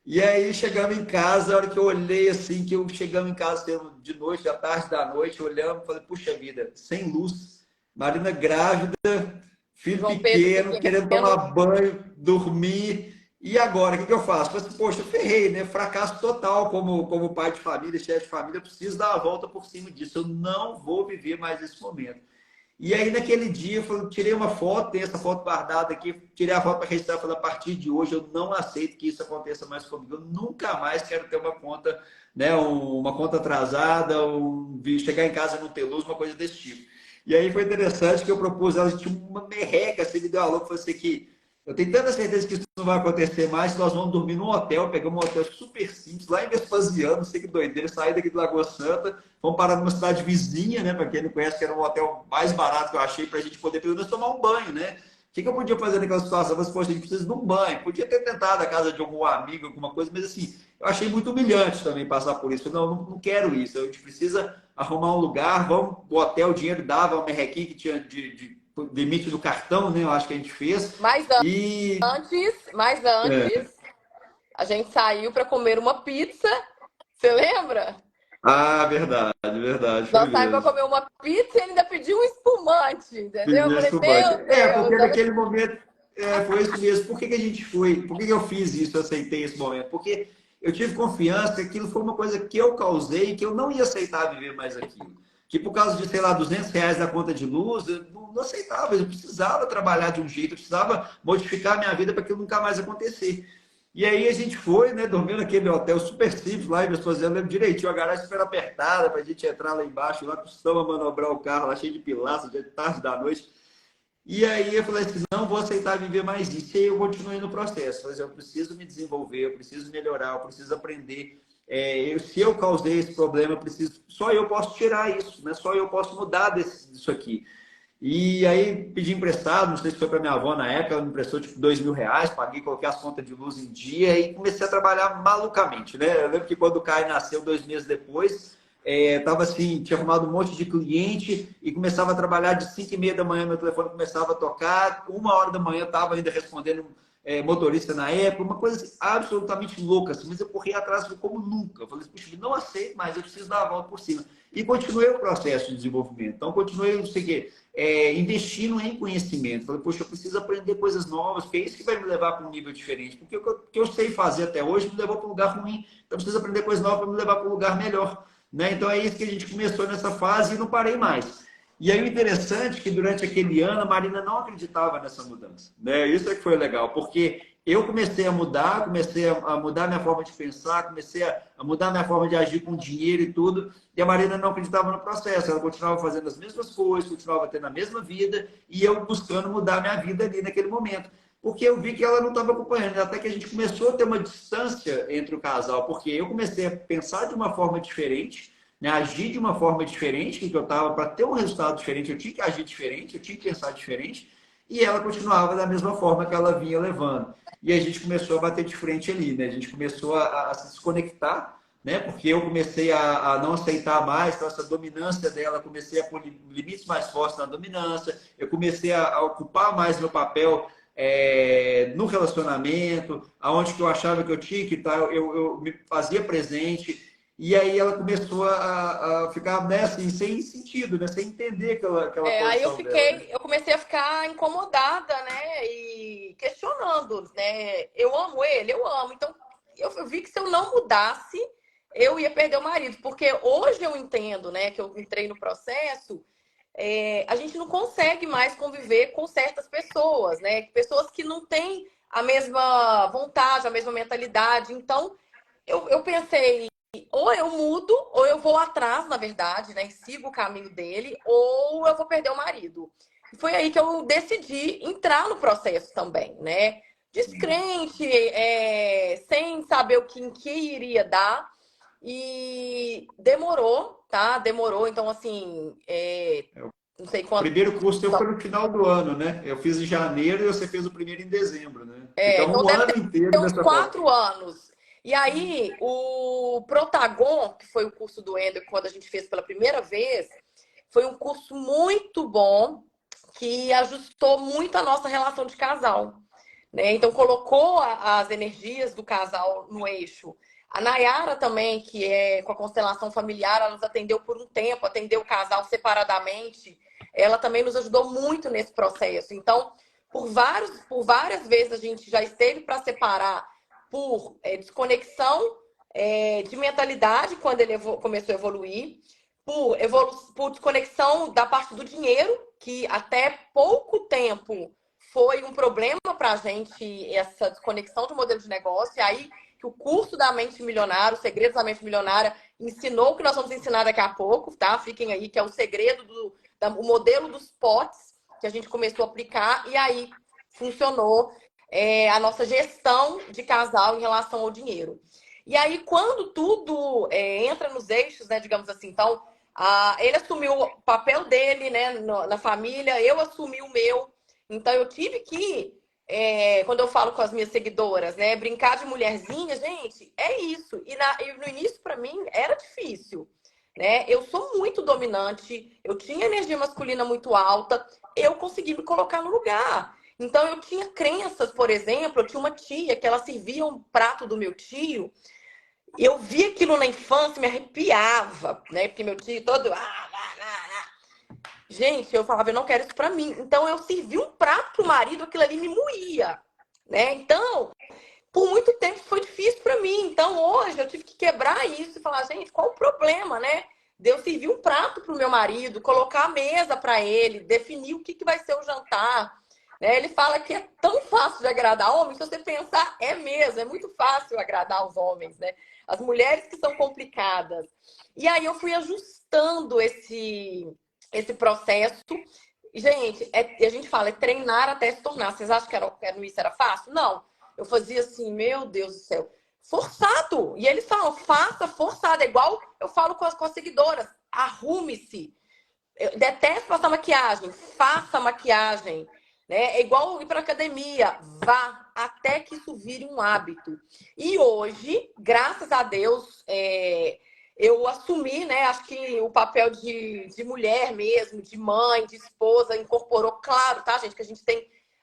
S1: E aí, chegamos em casa, a hora que eu olhei assim, que eu chegamos em casa de noite, à tarde da noite, olhando, falei, puxa vida, sem luz, Marina grávida, filho
S2: João Pedro
S1: pequeno, querendo tomar
S2: pequeno.
S1: banho, dormir. E agora, o que eu faço? Falei assim, poxa, ferrei, né? Fracasso total como pai de família, chefe de família, eu preciso dar a volta por cima disso. Eu não vou viver mais esse momento. E aí, naquele dia, eu tirei uma foto, tem essa foto guardada aqui, tirei a foto para registrar, falei, a partir de hoje eu não aceito que isso aconteça mais comigo. Eu nunca mais quero ter uma conta, né, uma conta atrasada, chegar em casa e não ter luz, uma coisa desse tipo. E aí foi interessante que eu propus, ela tinha uma merreca, assim, me deu a louca, falei assim, que eu tenho tanta certeza que isso não vai acontecer mais, nós vamos dormir num hotel, pegamos um hotel super simples, lá em Vespasiano, não sei que doideira, saí daqui de Lagoa Santa, vamos parar numa cidade vizinha, né? Para quem não conhece, que era um hotel mais barato que eu achei, para a gente poder, pelo menos, tomar um banho, né? O que eu podia fazer naquela situação? Mas, poxa, a gente precisa de um banho. Podia ter tentado a casa de algum amigo, alguma coisa, mas assim, eu achei muito humilhante também passar por isso. Não quero isso. A gente precisa arrumar um lugar, vamos, o hotel, o dinheiro dava, uma merrequinha que tinha de limite do cartão, né? Eu acho que a gente fez.
S2: Mas
S1: E.
S2: antes, a gente saiu para comer uma pizza. Você lembra?
S1: Ah, verdade, verdade, foi
S2: Nós saímos para
S1: mesmo.
S2: comer uma pizza e ele ainda pediu um espumante, entendeu? Eu
S1: Pediu
S2: falei,
S1: espumante.
S2: meu
S1: Porque
S2: Deus.
S1: naquele momento foi isso mesmo. Por que a gente foi? Por que eu fiz isso, eu aceitei esse momento? Porque eu tive confiança que aquilo foi uma coisa que eu causei e que eu não ia aceitar viver mais aquilo. que por causa de, sei lá, R$ 200 da conta de luz, eu não aceitava, eu precisava trabalhar de um jeito, eu precisava modificar a minha vida para aquilo nunca mais acontecer. E aí a gente foi, né, dormiu naquele hotel super simples lá, e minha esposa, eu lembro direitinho, a garagem super apertada para a gente entrar lá embaixo, lá custamos manobrar o carro, lá cheio de pilaças, de tarde da noite. E aí eu falei assim, não vou aceitar viver mais isso. E aí eu continuei no processo. Falei assim, eu preciso me desenvolver, eu preciso melhorar, eu preciso aprender. Se eu causei esse problema, eu preciso. Só eu posso tirar isso, né? Só eu posso mudar disso aqui. E aí pedi emprestado, não sei se foi para minha avó na época, ela me emprestou tipo R$ 2.000, paguei, coloquei as contas de luz em dia e comecei a trabalhar malucamente, né? Eu lembro que quando o Caio nasceu 2 meses depois, tava assim, tinha arrumado um monte de cliente e começava a trabalhar de 5h30 da manhã, meu telefone começava a tocar, 1h da manhã estava ainda respondendo motorista na época, uma coisa assim, absolutamente louca, assim, mas eu corri atrás como nunca. Eu falei, puxa, não aceito mais, eu preciso dar a volta por cima. E continuei o processo de desenvolvimento. Então, continuei, não sei o quê, investindo em conhecimento. Falei, poxa, eu preciso aprender coisas novas, porque é isso que vai me levar para um nível diferente. Porque o que eu sei fazer até hoje me levou para um lugar ruim. Então, eu preciso aprender coisas novas para me levar para um lugar melhor. Né? Então, é isso que a gente começou nessa fase e não parei mais. E aí o interessante é que durante aquele ano a Marina não acreditava nessa mudança. Né? Isso é que foi legal, porque eu comecei a mudar, comecei a mudar minha forma de pensar, comecei a mudar minha forma de agir com dinheiro e tudo, e a Marina não acreditava no processo, ela continuava fazendo as mesmas coisas, continuava tendo a mesma vida, e eu buscando mudar minha vida ali naquele momento. Porque eu vi que ela não estava acompanhando, até que a gente começou a ter uma distância entre o casal, porque eu comecei a pensar de uma forma diferente, né, agir de uma forma diferente, que eu estava para ter um resultado diferente, eu tinha que agir diferente, eu tinha que pensar diferente, e ela continuava da mesma forma que ela vinha levando. E a gente começou a bater de frente ali, né? A gente começou a se desconectar, né? Porque eu comecei a não aceitar mais, então essa dominância dela, comecei a pôr limites mais fortes na dominância, eu comecei a ocupar mais meu papel no relacionamento, aonde que eu achava que eu tinha que estar, eu me fazia presente. E aí ela começou a ficar né, assim, sem sentido, né? Sem entender aquela
S2: Aí
S1: posição dela. Né?
S2: eu comecei a ficar incomodada, né? E questionando, né? Eu amo ele, eu amo. Então, eu vi que se eu não mudasse, eu ia perder o marido. Porque hoje eu entendo, né? Que eu entrei no processo, a gente não consegue mais conviver com certas pessoas, né? Pessoas que não têm a mesma vontade, a mesma mentalidade. Então, eu pensei, ou eu mudo, ou eu vou atrás, na verdade, né? E sigo o caminho dele, ou eu vou perder o marido. E foi aí que eu decidi entrar no processo também, né? Descrente, sem saber em que iria dar. E demorou, tá? Demorou. Então, assim, não sei
S1: O
S2: quanto.
S1: primeiro curso teu foi no final do ano, né? Eu fiz em janeiro e você fez o primeiro em dezembro, né? Ficamos
S2: Então
S1: um
S2: deve
S1: ano inteiro
S2: ter uns
S1: nessa forma.
S2: 4 anos. E aí, o Protagon, que foi o curso do Ender, quando a gente fez pela primeira vez, foi um curso muito bom, que ajustou muito a nossa relação de casal. Né? Então, colocou as energias do casal no eixo. A Nayara também, que é com a constelação familiar, ela nos atendeu por um tempo, atendeu o casal separadamente. Ela também nos ajudou muito nesse processo. Então, por várias vezes a gente já esteve para separar por desconexão de mentalidade quando ele começou a evoluir, por desconexão da parte do dinheiro, que até pouco tempo foi um problema para a gente, essa desconexão de modelo de negócio. E aí que o curso da Mente Milionária, o Segredos da Mente Milionária, ensinou o que nós vamos ensinar daqui a pouco, tá? Fiquem aí, que é o segredo o modelo dos potes que a gente começou a aplicar, e aí funcionou a nossa gestão de casal em relação ao dinheiro. E aí, quando tudo entra nos eixos, né, digamos assim, então, ele assumiu o papel dele, né, na família, eu assumi o meu. Então, eu tive que, quando eu falo com as minhas seguidoras, né, brincar de mulherzinha, gente, é isso. E no início, para mim, era difícil. Né? Eu sou muito dominante, eu tinha energia masculina muito alta, eu consegui me colocar no lugar. Então, eu tinha crenças, por exemplo, eu tinha uma tia que ela servia um prato do meu tio, eu via aquilo na infância, me arrepiava, né? Porque meu tio todo. Gente, eu falava, eu não quero isso pra mim. Então, eu servi um prato pro marido, aquilo ali me moía, né? Então, por muito tempo foi difícil para mim. Então, hoje eu tive que quebrar isso e falar, gente, qual o problema, né? de eu servir um prato para o meu marido, colocar a mesa para ele, definir o que vai ser o jantar. Né? Ele fala que é tão fácil de agradar homens, se você pensar, é mesmo, é muito fácil agradar os homens, né? As mulheres que são complicadas. E aí eu fui ajustando esse processo. Gente, a gente fala, é treinar até se tornar. Vocês acham que isso era fácil? Não. Eu fazia assim, meu Deus do céu, forçado. E eles falam, faça forçado. É igual eu falo com as seguidoras, arrume-se. Eu detesto passar maquiagem, faça maquiagem. Né? É igual ir para academia, vá até que isso vire um hábito. E hoje, graças a Deus, eu assumi, né? Acho que o papel de mulher mesmo, de mãe, de esposa, incorporou, claro, tá, gente? Que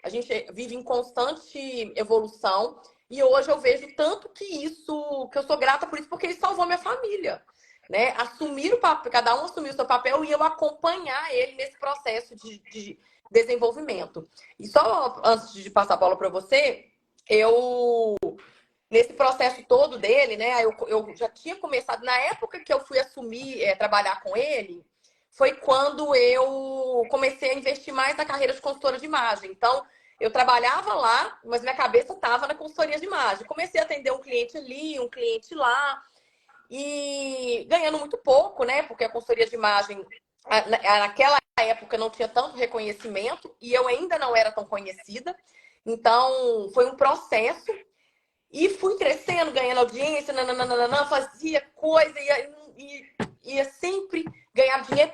S2: a gente vive em constante evolução. E hoje eu vejo tanto que eu sou grata por isso, porque ele salvou minha família. Né? Assumir o papel, cada um assumir o seu papel e eu acompanhar ele nesse processo de desenvolvimento. E só antes de passar a bola para você, nesse processo todo dele, né? Eu já tinha começado, na época que eu fui assumir, trabalhar com ele, foi quando eu comecei a investir mais na carreira de consultora de imagem. Então, eu trabalhava lá, mas minha cabeça estava na consultoria de imagem. Comecei a atender um cliente ali, um cliente lá, e ganhando muito pouco, né? Porque a consultoria de imagem, naquela época, não tinha tanto reconhecimento e eu ainda não era tão conhecida. Então, foi um processo. E fui crescendo, ganhando audiência, nananana, fazia coisa, ia sempre ganhar dinheiro,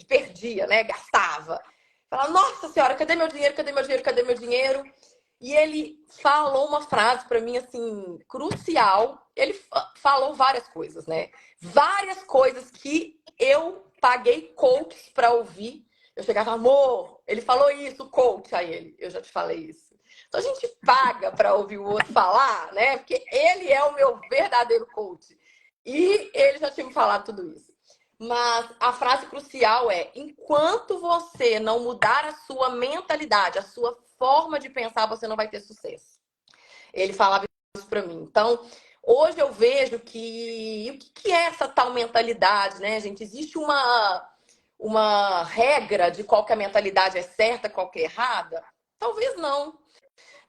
S2: perdia, né? Gastava. Falava, nossa senhora, cadê meu dinheiro, cadê meu dinheiro, cadê meu dinheiro? E ele falou uma frase para mim, assim, crucial. Ele falou várias coisas, né? Várias coisas que eu paguei coaches para ouvir. Eu chegava, amor, ele falou isso, coach, a ele. Eu já te falei isso. Então a gente paga para ouvir o outro falar, né? Porque ele é o meu verdadeiro coach. E ele já tinha me falado tudo isso. Mas a frase crucial é: enquanto você não mudar a sua mentalidade, a sua forma de pensar, você não vai ter sucesso. Ele falava isso para mim. Então, hoje eu vejo que o que é essa tal mentalidade, né, gente? Existe uma regra de qual que a mentalidade é certa, qual que é errada? Talvez não,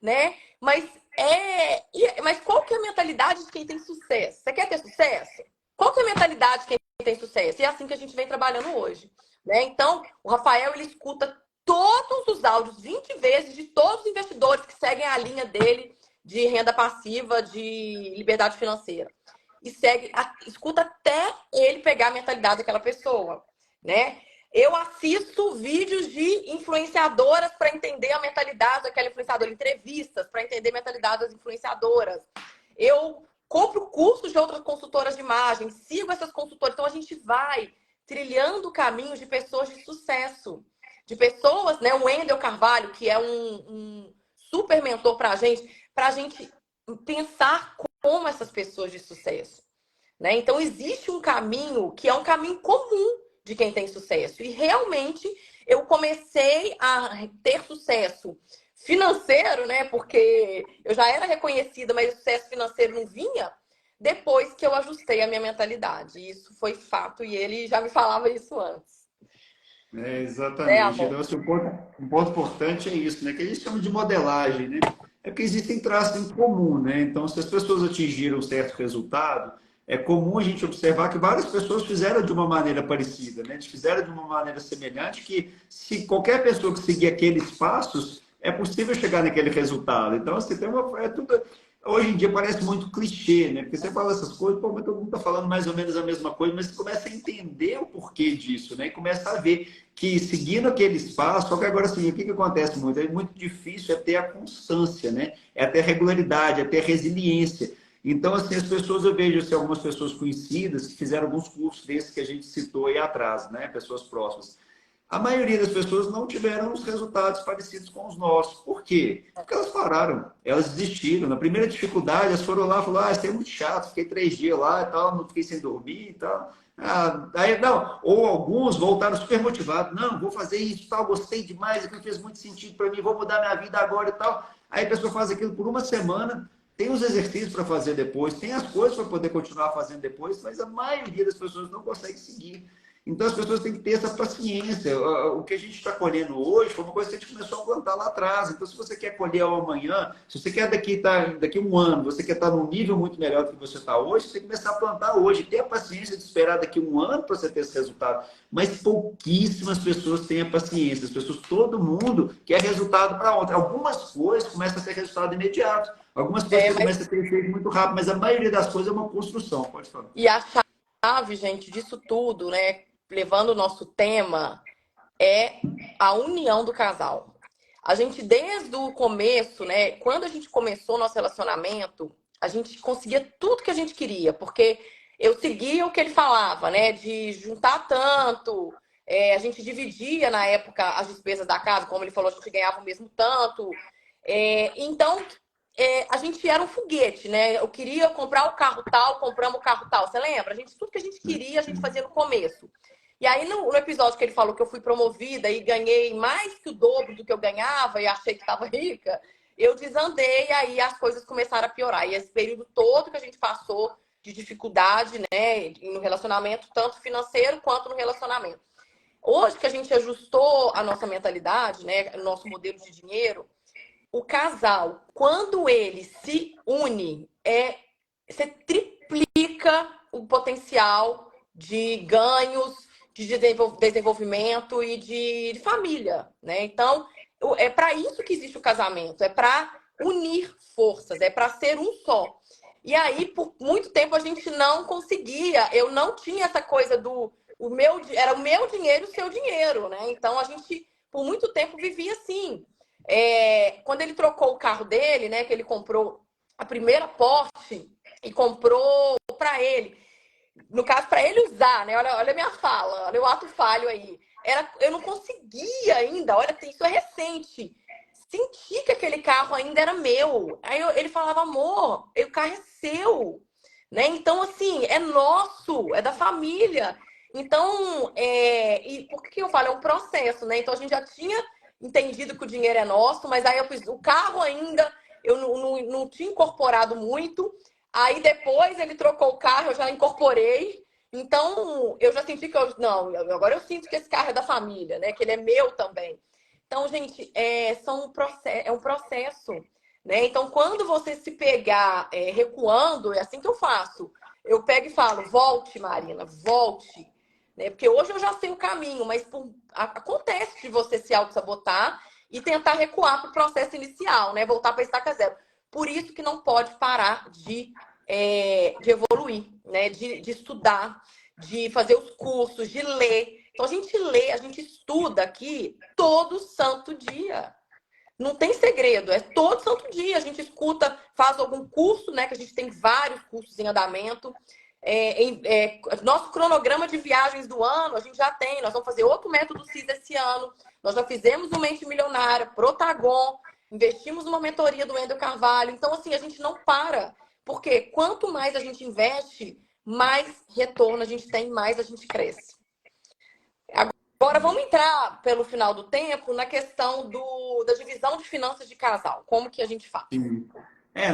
S2: né? Mas qual que é a mentalidade de quem tem sucesso? Você quer ter sucesso? Qual que é a mentalidade de quem tem sucesso? E é assim que a gente vem trabalhando hoje, né? Então, o Rafael, ele escuta todos os áudios 20 vezes de todos os investidores que seguem a linha dele de renda passiva, de liberdade financeira. E escuta até ele pegar a mentalidade daquela pessoa, né? Eu assisto vídeos de influenciadoras para entender a mentalidade daquela influenciadora, entrevistas para entender a mentalidade das influenciadoras. Eu compro cursos de outras consultoras de imagem, sigo essas consultoras. Então, a gente vai trilhando caminhos de pessoas de sucesso. De pessoas, né? O Wendel Carvalho, que é um super mentor para a gente pensar como essas pessoas de sucesso. Né? Então, existe um caminho que é um caminho comum de quem tem sucesso. E realmente eu comecei a ter sucesso financeiro, né? Porque eu já era reconhecida, mas o sucesso financeiro não vinha depois que eu ajustei a minha mentalidade. Isso foi fato e ele já me falava isso antes. Né,
S1: Exatamente.
S2: amor?
S1: Então, assim, um ponto importante é isso, né? Que a gente chama de modelagem, né? É porque existem traços em comum, né? Então, se as pessoas atingiram um certo resultado, é comum a gente observar que várias pessoas fizeram de uma maneira parecida, né? Fizeram de uma maneira semelhante, que se qualquer pessoa que seguir aqueles passos, é possível chegar naquele resultado. Então, assim, hoje em dia parece muito clichê, né? Porque você fala essas coisas, pô, mas todo mundo está falando mais ou menos a mesma coisa, mas você começa a entender o porquê disso, né? E começa a ver que seguindo aquele espaço, só que agora assim, o que acontece muito? É muito difícil ter a constância, né? É ter a regularidade, é ter a resiliência. Então, assim, as pessoas, eu vejo assim, algumas pessoas conhecidas que fizeram alguns cursos desses que a gente citou aí atrás, né? Pessoas próximas. A maioria das pessoas não tiveram os resultados parecidos com os nossos. Por quê? Porque elas pararam, elas desistiram. Na primeira dificuldade, elas foram lá e falaram: isso é muito chato, fiquei 3 dias lá e tal, não fiquei sem dormir e tal. Aí, não, ou alguns voltaram super motivados: não, vou fazer isso e tal, gostei demais, aquilo fez muito sentido para mim, vou mudar minha vida agora e tal. Aí a pessoa faz aquilo por uma semana, tem os exercícios para fazer depois, tem as coisas para poder continuar fazendo depois, mas a maioria das pessoas não consegue seguir. Então as pessoas têm que ter essa paciência. O que a gente está colhendo hoje foi uma coisa que a gente começou a plantar lá atrás. Então, se você quer colher amanhã, se você quer daqui um ano, você quer estar num nível muito melhor do que você está hoje, você tem que começar a plantar hoje. Ter a paciência de esperar daqui um ano para você ter esse resultado. Mas pouquíssimas pessoas têm a paciência. As pessoas, todo mundo quer resultado para ontem. Algumas coisas começam a ter resultado imediato. Algumas coisas começam a ter efeito muito rápido, mas a maioria das coisas é uma construção. Pode falar.
S2: E a chave, gente, disso tudo, né? Levando o nosso tema, é a união do casal. A gente, desde o começo, né? Quando a gente começou o nosso relacionamento, a gente conseguia tudo que a gente queria, porque eu seguia o que ele falava, né? De juntar tanto, a gente dividia na época as despesas da casa, como ele falou, a gente ganhava o mesmo tanto. Então, a gente era um foguete, né? Eu queria comprar o carro tal, compramos o carro tal. Você lembra? Tudo que a gente queria, a gente fazia no começo. E aí, no episódio que ele falou que eu fui promovida e ganhei mais que o dobro do que eu ganhava e achei que estava rica, eu desandei e aí as coisas começaram a piorar. E esse período todo que a gente passou de dificuldade, né, no relacionamento, tanto financeiro quanto no relacionamento. Hoje que a gente ajustou a nossa mentalidade, né, o nosso modelo de dinheiro, o casal, quando ele se une, você triplica o potencial de ganhos, de desenvolvimento e de família, né? Então, é para isso que existe o casamento, é para unir forças, é para ser um só. E aí, por muito tempo, a gente não conseguia, eu não tinha essa coisa era o meu dinheiro e o seu dinheiro, né? Então, a gente, por muito tempo, vivia assim. Quando ele trocou o carro dele, né, que ele comprou a primeira Porsche e comprou para ele, no caso, para ele usar, né? Olha a minha fala, olha o ato falho aí. Eu não conseguia ainda, olha, isso é recente. Senti que aquele carro ainda era meu. Aí ele falava, amor, o carro é seu. Né? Então, assim, é nosso, é da família. Então, e por que eu falo? É um processo, né? Então, a gente já tinha entendido que o dinheiro é nosso, mas aí o carro ainda eu não tinha incorporado muito. Aí depois ele trocou o carro, eu já incorporei. Então, eu já senti que não, agora eu sinto que esse carro é da família, né? Que ele é meu também. Então, gente, é um processo, né? Então, quando você se pegar recuando, é assim que eu faço. Eu pego e falo, volte, Marina, volte. Né? Porque hoje eu já sei o caminho, mas acontece de você se auto-sabotar e tentar recuar para o processo inicial, né? Voltar para a estaca zero. Por isso que não pode parar de evoluir, né? De estudar, de fazer os cursos, de ler. Então, a gente lê, a gente estuda aqui todo santo dia. Não tem segredo, é todo santo dia. A gente escuta, faz algum curso, né? Que a gente tem vários cursos em andamento. Nosso cronograma de viagens do ano, a gente já tem. Nós vamos fazer outro método CIS esse ano. Nós já fizemos o Mente Milionária, Protagon, investimos numa mentoria do Wendel Carvalho. Então, assim, a gente não para. Porque quanto mais a gente investe, mais retorno a gente tem, mais a gente cresce. Agora, vamos entrar, pelo final do tempo, na questão da divisão de finanças de casal. Como que a gente faz?
S1: Sim.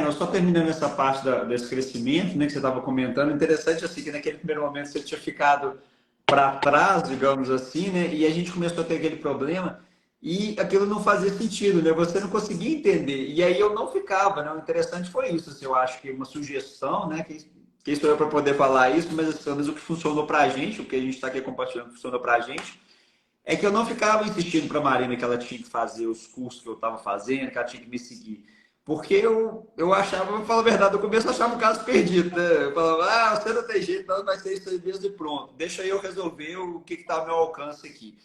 S1: Nós só terminando essa parte desse crescimento, né, que você estava comentando, interessante assim, que naquele primeiro momento você tinha ficado para trás, digamos assim, né, e a gente começou a ter aquele problema e aquilo não fazia sentido, né, você não conseguia entender, e aí eu não ficava, né, o interessante foi isso, assim, eu acho que uma sugestão, né, que sou eu para poder falar isso, mas pelo menos o que funcionou para a gente, o que a gente está aqui compartilhando funcionou para a gente, é que eu não ficava insistindo para a Marina que ela tinha que fazer os cursos que eu estava fazendo, que ela tinha que me seguir. Porque eu achava, vou falar a verdade, no começo eu achava um caso perdido, né? Eu falava, você não tem jeito, não vai ser isso aí mesmo e pronto. Deixa eu resolver o que está ao meu alcance aqui.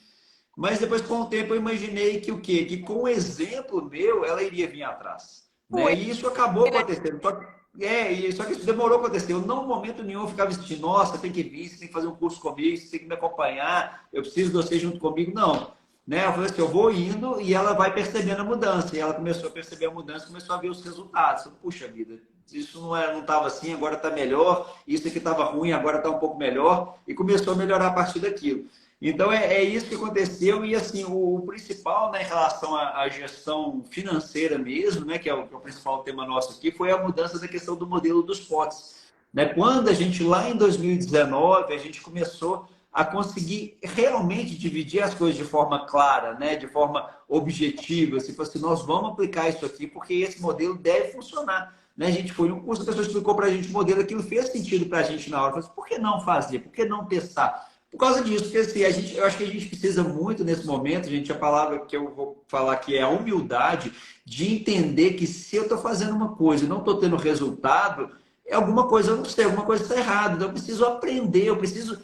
S1: Mas depois, com o tempo, eu imaginei que o quê? Que com o exemplo meu, ela iria vir atrás. Né? E isso acabou acontecendo. Só que isso demorou a acontecer. Eu, não, em momento nenhum, eu ficava assistindo, nossa, tem que vir, você tem que fazer um curso comigo, você tem que me acompanhar, eu preciso de você junto comigo. Não. Né? Eu falei assim, eu vou indo e ela vai percebendo a mudança. E ela começou a perceber a mudança, começou a ver os resultados. Eu, puxa vida, isso não estava assim, agora está melhor. Isso aqui estava ruim, agora está um pouco melhor. E começou a melhorar a partir daquilo. Então, é isso que aconteceu. E, assim, o principal, né, em relação à gestão financeira mesmo, né, que é o principal tema nosso aqui, foi a mudança da questão do modelo dos potes. Né? Quando a gente, lá em 2019, a gente começou a conseguir realmente dividir as coisas de forma clara, né, de forma objetiva. Se fosse, nós vamos aplicar isso aqui porque esse modelo deve funcionar. Né? A gente foi num curso, a pessoa explicou para a gente o modelo, aquilo fez sentido para a gente na hora. Falei assim, por que não fazer? Por que não testar? Por causa disso, porque assim, eu acho que a gente precisa muito nesse momento, gente, a palavra que eu vou falar aqui é a humildade de entender que se eu estou fazendo uma coisa e não estou tendo resultado, é alguma coisa, eu não sei, alguma coisa está errada. Então eu preciso aprender, eu preciso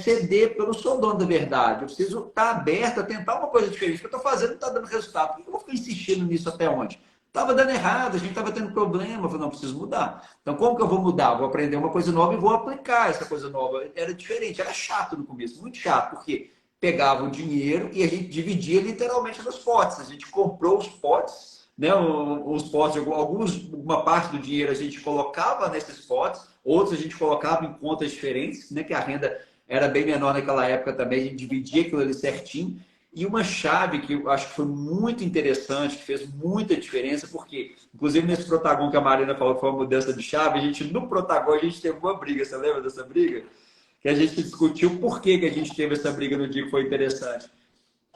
S1: ceder, porque eu não sou dono da verdade. Eu preciso estar aberto a tentar uma coisa diferente. O que eu estou fazendo não está dando resultado. Por que eu vou ficar insistindo nisso até onde? Estava dando errado, a gente estava tendo problema. Eu falei, não, preciso mudar. Então, como que eu vou mudar? Vou aprender uma coisa nova e vou aplicar essa coisa nova. Era diferente, era chato no começo, muito chato, porque pegava o dinheiro e a gente dividia literalmente nos potes. A gente comprou os potes, né? Os potes, uma parte do dinheiro a gente colocava nesses potes, outros a gente colocava em contas diferentes, né? Que a renda era bem menor naquela época também, a gente dividia aquilo ali certinho. E uma chave que eu acho que foi muito interessante, que fez muita diferença, porque, inclusive, nesse Protagon que a Marina falou que foi uma mudança de chave, no Protagon a gente teve uma briga, você lembra dessa briga? Que a gente discutiu por que a gente teve essa briga no dia que foi interessante.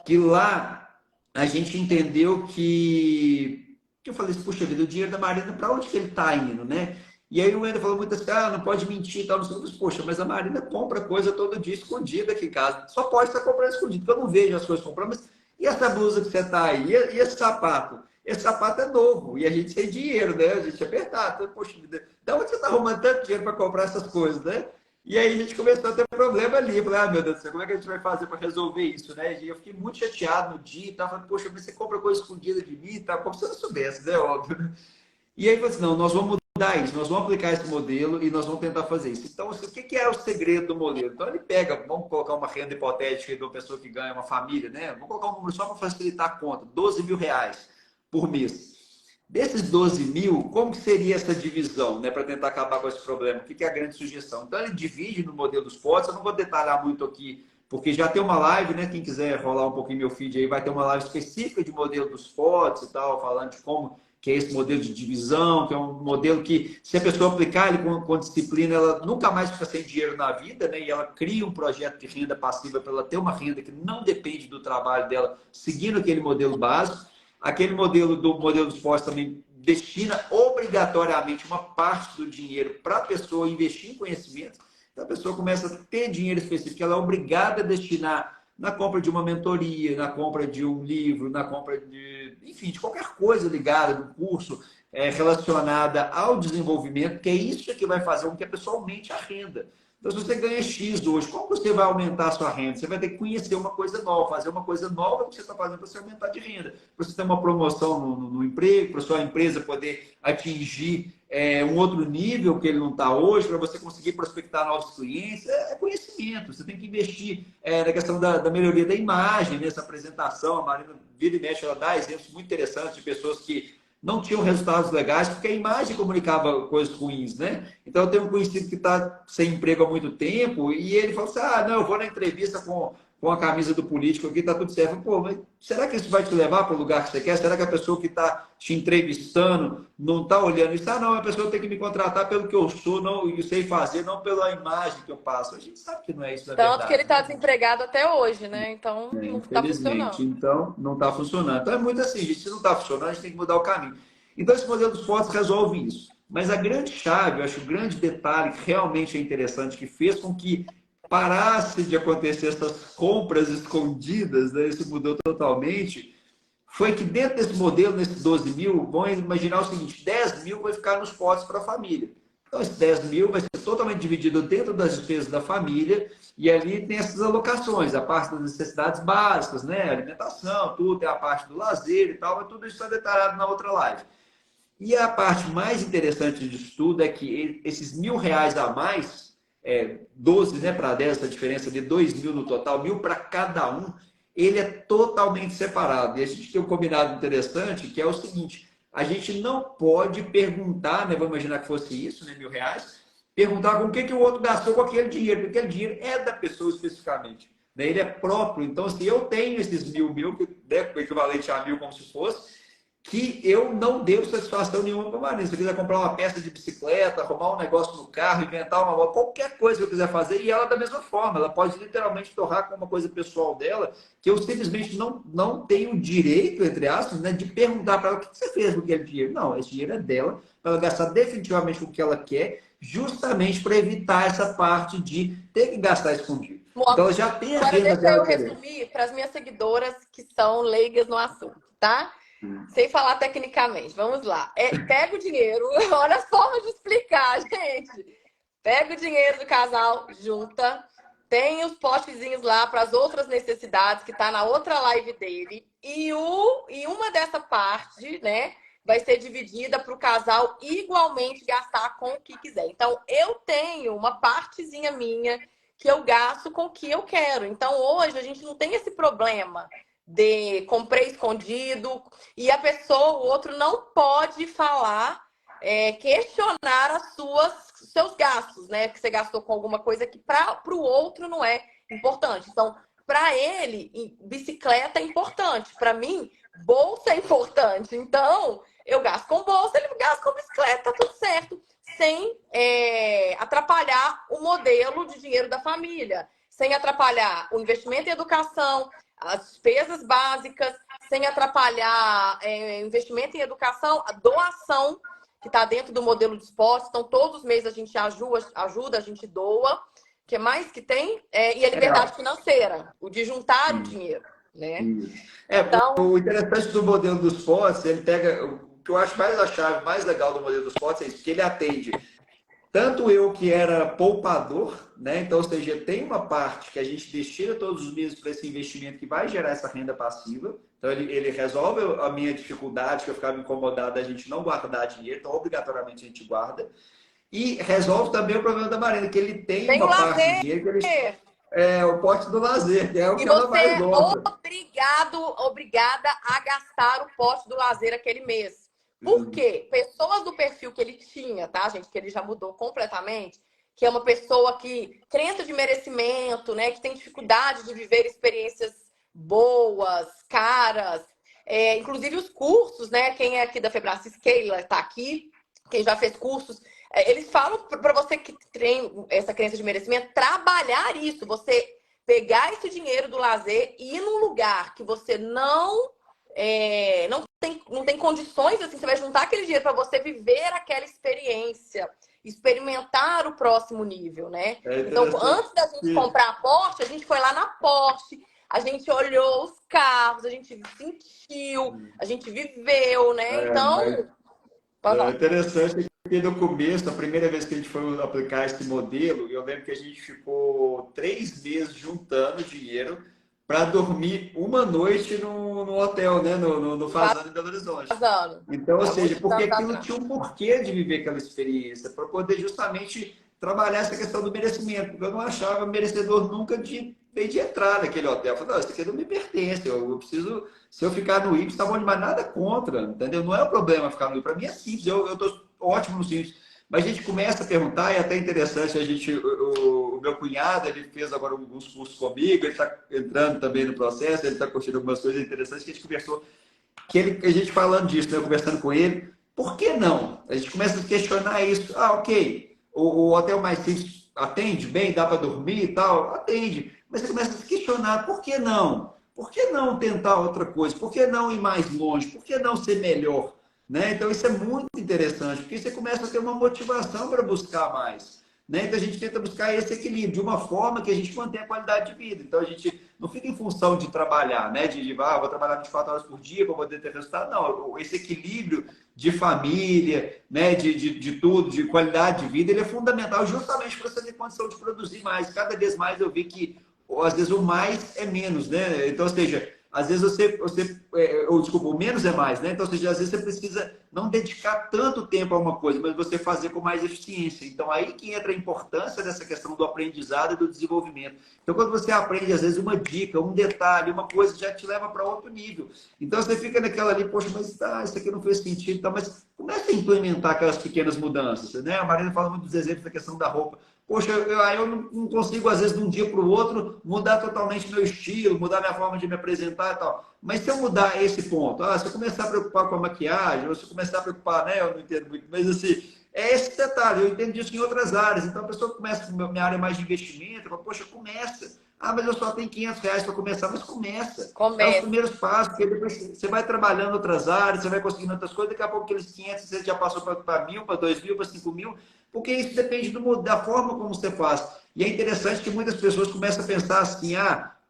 S1: Que lá a gente entendeu que eu falei assim, puxa vida, o dinheiro da Marina, para onde que ele está indo, né? E aí o Wender falou muito assim, não pode mentir e tal, não sei o que. Poxa, mas a Marina compra coisa todo dia escondida aqui em casa. Só pode estar comprando escondido, porque eu não vejo as coisas comprando. Mas e essa blusa que você está aí? E esse sapato? Esse sapato é novo e a gente tem dinheiro, né? A gente é apertado. Então, poxa vida, da onde você está arrumando tanto dinheiro para comprar essas coisas, né? E aí a gente começou a ter problema ali. Eu falei, meu Deus do céu, como é que a gente vai fazer para resolver isso, né? E eu fiquei muito chateado no dia e tal. Falei, poxa, mas você compra coisa escondida de mim e tal, como se eu não soubesse, né? Óbvio. E aí, assim, não, nós vamos mudar isso, nós vamos aplicar esse modelo e nós vamos tentar fazer isso. Então, assim, o que é o segredo do modelo? Então, ele pega, vamos colocar uma renda hipotética de uma pessoa que ganha, uma família, né? Vamos colocar um número só para facilitar a conta, 12 mil reais por mês. Desses 12 mil, como que seria essa divisão, né, para tentar acabar com esse problema? O que é a grande sugestão? Então, ele divide no modelo dos potes, eu não vou detalhar muito aqui, porque já tem uma live, né? Quem quiser rolar um pouquinho meu feed aí, vai ter uma live específica de modelo dos potes e tal, falando de como que é esse modelo de divisão, que é um modelo que, se a pessoa aplicar ele com disciplina, ela nunca mais fica sem dinheiro na vida, né? E ela cria um projeto de renda passiva para ela ter uma renda que não depende do trabalho dela, seguindo aquele modelo básico. Aquele modelo dos postos também destina obrigatoriamente uma parte do dinheiro para a pessoa investir em conhecimento. Então, a pessoa começa a ter dinheiro específico, ela é obrigada a destinar na compra de uma mentoria, na compra de um livro, na compra de, enfim, de qualquer coisa ligada no curso relacionada ao desenvolvimento, que é isso que vai fazer com que a pessoa aumente a renda. Então, se você ganha X hoje, como você vai aumentar a sua renda? Você vai ter que conhecer uma coisa nova, fazer uma coisa nova que você está fazendo para você aumentar de renda. Para você ter uma promoção no emprego, para sua empresa poder atingir um outro nível que ele não está hoje, para você conseguir prospectar novos clientes. É conhecimento. Você tem que investir na questão da melhoria da imagem, nessa apresentação. A Marina vira e mexe, ela dá exemplos muito interessantes de pessoas que não tinham resultados legais, porque a imagem comunicava coisas ruins, né? Então, eu tenho um conhecido que está sem emprego há muito tempo e ele falou assim, não, eu vou na entrevista com a camisa do político aqui, está tudo certo. Pô, mas será que isso vai te levar para o lugar que você quer? Será que a pessoa que está te entrevistando não está olhando isso? Não, a pessoa tem que me contratar pelo que eu sou, não, e sei fazer, não pela imagem que eu passo. A gente sabe que não é isso na
S2: Tanto que ele
S1: verdade,
S2: está
S1: né?
S2: desempregado até hoje, né? Então não está
S1: Infelizmente.
S2: funcionando.
S1: Então, não está funcionando. Então, é muito assim, gente, se não está funcionando, a gente tem que mudar o caminho. Então, esse modelo dos potes resolve isso. Mas a grande chave, eu acho, o grande detalhe que realmente é interessante, que fez com que parasse de acontecer essas compras escondidas, né? Isso mudou totalmente, foi que dentro desse modelo, nesses 12 mil, vão imaginar o seguinte, 10 mil vai ficar nos potes para a família. Então, esses 10 mil vai ser totalmente dividido dentro das despesas da família e ali tem essas alocações, a parte das necessidades básicas, né? Alimentação, tudo, tem a parte do lazer e tal, mas tudo isso está detalhado na outra live. E a parte mais interessante disso tudo é que esses R$ 1.000 a mais, 12, né, para 10, essa diferença de 2 mil no total, 1.000 para cada um, ele é totalmente separado. E a gente tem um combinado interessante, que é o seguinte, a gente não pode perguntar, né, vamos imaginar que fosse isso, né, R$ 1.000, perguntar com o que o outro gastou com aquele dinheiro, porque aquele dinheiro é da pessoa especificamente. né? Ele é próprio. Então, se eu tenho esses mil, né, o equivalente a 1.000 como se fosse, que eu não devo satisfação nenhuma para a Marina. Se eu quiser comprar uma peça de bicicleta, arrumar um negócio no carro, inventar qualquer coisa que eu quiser fazer, e ela da mesma forma, ela pode literalmente torrar com uma coisa pessoal dela, que eu simplesmente não tenho direito, entre aspas, né, de perguntar para ela o que você fez com aquele dinheiro. Não, esse dinheiro é dela, para ela gastar definitivamente com o que ela quer, justamente para evitar essa parte de ter que gastar escondido. Então, ela já tem a
S2: Agora,
S1: renda
S2: deixa eu
S1: dela também.
S2: resumir para as minhas seguidoras que são leigas no assunto, tá? Sem falar tecnicamente. Vamos lá. Pega o dinheiro, olha as formas de explicar, gente. Pega o dinheiro do casal, junta, tem os potezinhos lá para as outras necessidades que tá na outra live dele e uma dessa parte, né, vai ser dividida para o casal igualmente gastar com o que quiser. Então, eu tenho uma partezinha minha que eu gasto com o que eu quero. Então, hoje a gente não tem esse problema de comprei escondido e a pessoa, o outro não pode falar, questionar seus gastos, né? Que você gastou com alguma coisa que para o outro não é importante. Então, para ele, bicicleta é importante. Para mim, bolsa é importante. Então, eu gasto com bolsa, ele gasta com bicicleta, tá tudo certo. Sem atrapalhar o modelo de dinheiro da família. Sem atrapalhar o investimento em educação, as despesas básicas, sem atrapalhar investimento em educação, a doação que está dentro do modelo de esporte. Então, todos os meses a gente ajuda, a gente doa. O que mais que tem? E a liberdade financeira, o de juntar o dinheiro, né?
S1: Então, o interessante do modelo dos potes, ele pega... O que eu acho a chave mais legal do modelo dos potes é isso, que ele atende tanto eu que era poupador, né? Então, ou seja, tem uma parte que a gente destina todos os meses para esse investimento que vai gerar essa renda passiva. Então, ele resolve a minha dificuldade, que eu ficava incomodado, a gente não guardar dinheiro, então, obrigatoriamente, a gente guarda. E resolve também o problema da Marina, que ele tem uma parte de dinheiro que ele... o pote do lazer, que é o que ela mais gosta.
S2: Obrigada a gastar o pote do lazer aquele mês. Por quê? Pessoas do perfil que ele tinha, tá, gente? Que ele já mudou completamente. Que é uma pessoa que crença de merecimento, né? Que tem dificuldade de viver experiências boas, caras. Inclusive os cursos, né? Quem é aqui da Febracis, Keila, tá aqui. Quem já fez cursos. Eles falam para você que tem essa crença de merecimento, trabalhar isso. Você pegar esse dinheiro do lazer e ir num lugar que você não tem condições, assim, você vai juntar aquele dinheiro para você viver aquela experiência, experimentar o próximo nível, né? Então, antes da gente comprar a Porsche, a gente foi lá na Porsche, a gente olhou os carros, a gente sentiu, a gente viveu, né? Então,
S1: é interessante que no começo, a primeira vez que a gente foi aplicar esse modelo, eu lembro que a gente ficou 3 meses juntando dinheiro para dormir uma noite no hotel, né? No Fazano em Belo Horizonte. Então, ou seja, porque aquilo tinha um porquê de viver aquela experiência, para poder justamente trabalhar essa questão do merecimento, porque eu não achava merecedor nunca de entrar naquele hotel. Eu falei, não, isso aqui não me pertence, eu preciso, se eu ficar no Ibis, tá bom demais, nada contra, entendeu? Não é um problema ficar no Ibis, para mim é simples, eu tô ótimo no simples. Mas a gente começa a perguntar, e é até interessante, o meu cunhado, ele fez agora alguns cursos comigo, ele está entrando também no processo, ele está curtindo algumas coisas interessantes que a gente conversou, a gente falando disso, né, conversando com ele, por que não? A gente começa a questionar isso. Ah, ok, o hotel mais simples atende bem, dá para dormir e tal? Atende. Mas você começa a se questionar, por que não? Por que não tentar outra coisa? Por que não ir mais longe? Por que não ser melhor? Né? Então, isso é muito interessante, porque você começa a ter uma motivação para buscar mais. Né? Então, a gente tenta buscar esse equilíbrio de uma forma que a gente mantenha a qualidade de vida. Então, a gente não fica em função de trabalhar, né? Vou trabalhar 24 horas por dia para poder ter resultado. Não, esse equilíbrio de família, né? de tudo, de qualidade de vida, ele é fundamental justamente para você ter condição de produzir mais. Cada vez mais eu vi que, às vezes, o mais é menos, né? Então, ou seja, às vezes o menos é mais, né? Então, ou seja, às vezes você precisa não dedicar tanto tempo a uma coisa, mas você fazer com mais eficiência. Então, aí que entra a importância dessa questão do aprendizado e do desenvolvimento. Então, quando você aprende, às vezes, uma dica, um detalhe, uma coisa já te leva para outro nível. Então, você fica naquela ali, poxa, mas isso aqui não fez sentido, tá? Mas começa a implementar aquelas pequenas mudanças, né? A Marina fala muito dos exemplos da questão da roupa. Poxa, aí eu não consigo, às vezes, de um dia para o outro, mudar totalmente meu estilo, mudar minha forma de me apresentar e tal. Mas se eu mudar esse ponto, se eu começar a preocupar com a maquiagem, ou se eu começar a preocupar, né? Eu não entendo muito, mas assim, é esse detalhe, eu entendo isso em outras áreas. Então a pessoa começa com minha área mais de investimento, fala, poxa, começa. Mas eu só tenho R$ 500 para começar, mas começa. É os
S2: Começa.
S1: primeiros passos, porque depois você vai trabalhando outras áreas, você vai conseguindo outras coisas, daqui a pouco aqueles 500 você já passou para 1.000, para 2.000, para 5.000, porque isso depende da forma como você faz. E é interessante que muitas pessoas começam a pensar assim,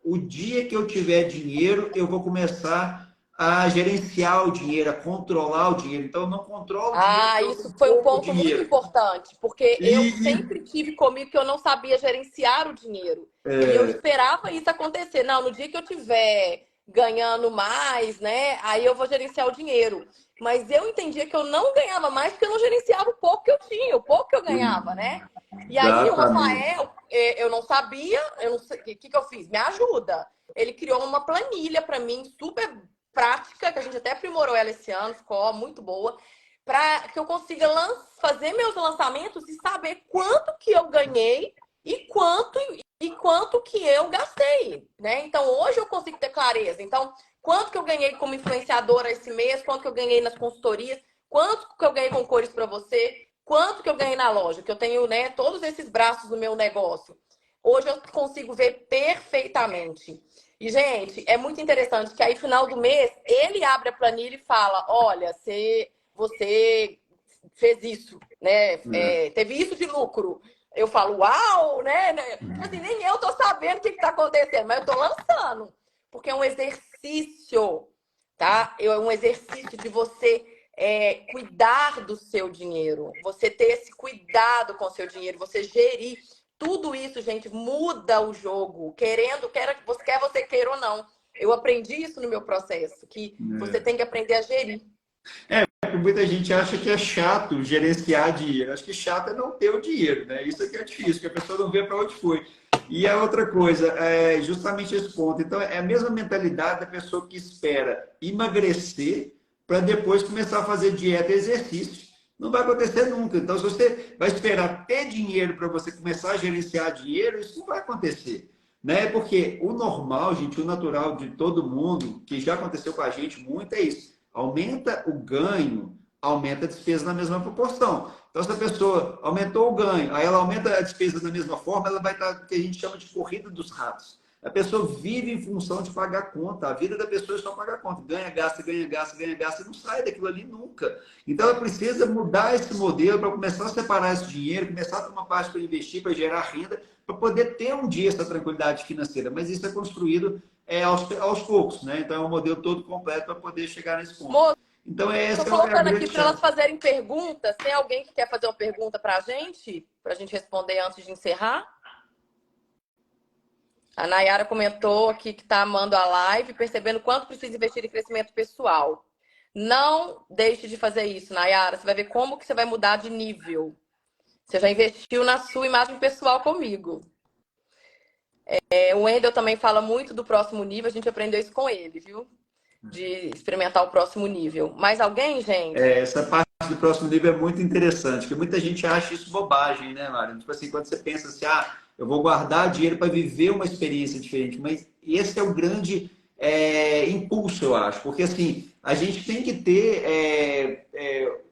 S1: o dia que eu tiver dinheiro, eu vou começar a gerenciar o dinheiro, a controlar o dinheiro. Então, eu não controlo o dinheiro porque eu
S2: Isso
S1: tenho
S2: foi um
S1: pouco
S2: ponto muito
S1: dinheiro.
S2: importante, porque eu
S1: E
S2: sempre tive comigo que eu não sabia gerenciar o dinheiro. E eu esperava isso acontecer. Não, no dia que eu tiver ganhando mais, né, aí eu vou gerenciar o dinheiro. Mas eu entendia que eu não ganhava mais porque eu não gerenciava o pouco que eu tinha, o pouco que eu ganhava, né? E aí o
S1: exatamente.
S2: Rafael, eu não sabia, eu não sei, o que eu fiz? Me ajuda. Ele criou uma planilha para mim super prática, que a gente até aprimorou ela esse ano, ficou muito boa, para que eu consiga fazer meus lançamentos e saber quanto que eu ganhei e quanto que eu gastei, né? Então hoje eu consigo ter clareza. Então, quanto que eu ganhei como influenciadora esse mês, quanto que eu ganhei nas consultorias, quanto que eu ganhei com cores para você, quanto que eu ganhei na loja, que eu tenho, né, todos esses braços do meu negócio. Hoje eu consigo ver perfeitamente. E, gente, é muito interessante que aí, final do mês, ele abre a planilha e fala: olha, você fez isso, né? Teve isso de lucro. Eu falo, uau, né? Tipo assim, nem eu tô sabendo o que tá acontecendo, mas eu tô lançando. Porque é um exercício, tá? É um exercício de você cuidar do seu dinheiro. Você ter esse cuidado com o seu dinheiro, você gerir. Tudo isso, gente, muda o jogo. Quer você queira ou não. Eu aprendi isso no meu processo, que você tem que aprender a gerir.
S1: Muita gente acha que é chato gerenciar dinheiro. Acho que chato é não ter o dinheiro, né? Isso é que é difícil, que a pessoa não vê para onde foi. E a outra coisa, é justamente esse ponto. Então, é a mesma mentalidade da pessoa que espera emagrecer para depois começar a fazer dieta e exercício. Não vai acontecer nunca. Então, se você vai esperar ter dinheiro para você começar a gerenciar dinheiro, isso não vai acontecer. Né? Porque o normal, gente, o natural de todo mundo, que já aconteceu com a gente muito, é isso. Aumenta o ganho, aumenta a despesa na mesma proporção. Então, se a pessoa aumentou o ganho, aí ela aumenta a despesa da mesma forma, ela vai estar o que a gente chama de corrida dos ratos. A pessoa vive em função de pagar conta. A vida da pessoa é só pagar conta. Ganha, gasta, ganha, gasta, ganha, gasta e não sai daquilo ali nunca. Então, ela precisa mudar esse modelo para começar a separar esse dinheiro, começar a ter uma parte para investir, para gerar renda, para poder ter um dia essa tranquilidade financeira. Mas isso é construído aos poucos, né? Então é um modelo todo completo para poder chegar nesse ponto.
S2: Moço,
S1: Então
S2: tô
S1: essa é a
S2: colocando aqui
S1: grande
S2: para elas
S1: chave.
S2: fazerem perguntas. Tem alguém que quer fazer uma pergunta para a gente? Para a gente responder antes de encerrar? A Nayara comentou aqui que está amando a live, percebendo quanto precisa investir em crescimento pessoal. Não deixe de fazer isso, Nayara. Você vai ver como que você vai mudar de nível. Você já investiu na sua imagem pessoal comigo. O Wendel também fala muito do próximo nível. A gente aprendeu isso com ele, viu? De experimentar o próximo nível. Mais alguém, gente?
S1: Essa parte do próximo nível é muito interessante, porque muita gente acha isso bobagem, né, Mário? Tipo assim, quando você pensa assim, eu vou guardar dinheiro para viver uma experiência diferente, mas esse é o grande impulso, eu acho, porque assim, a gente tem que ter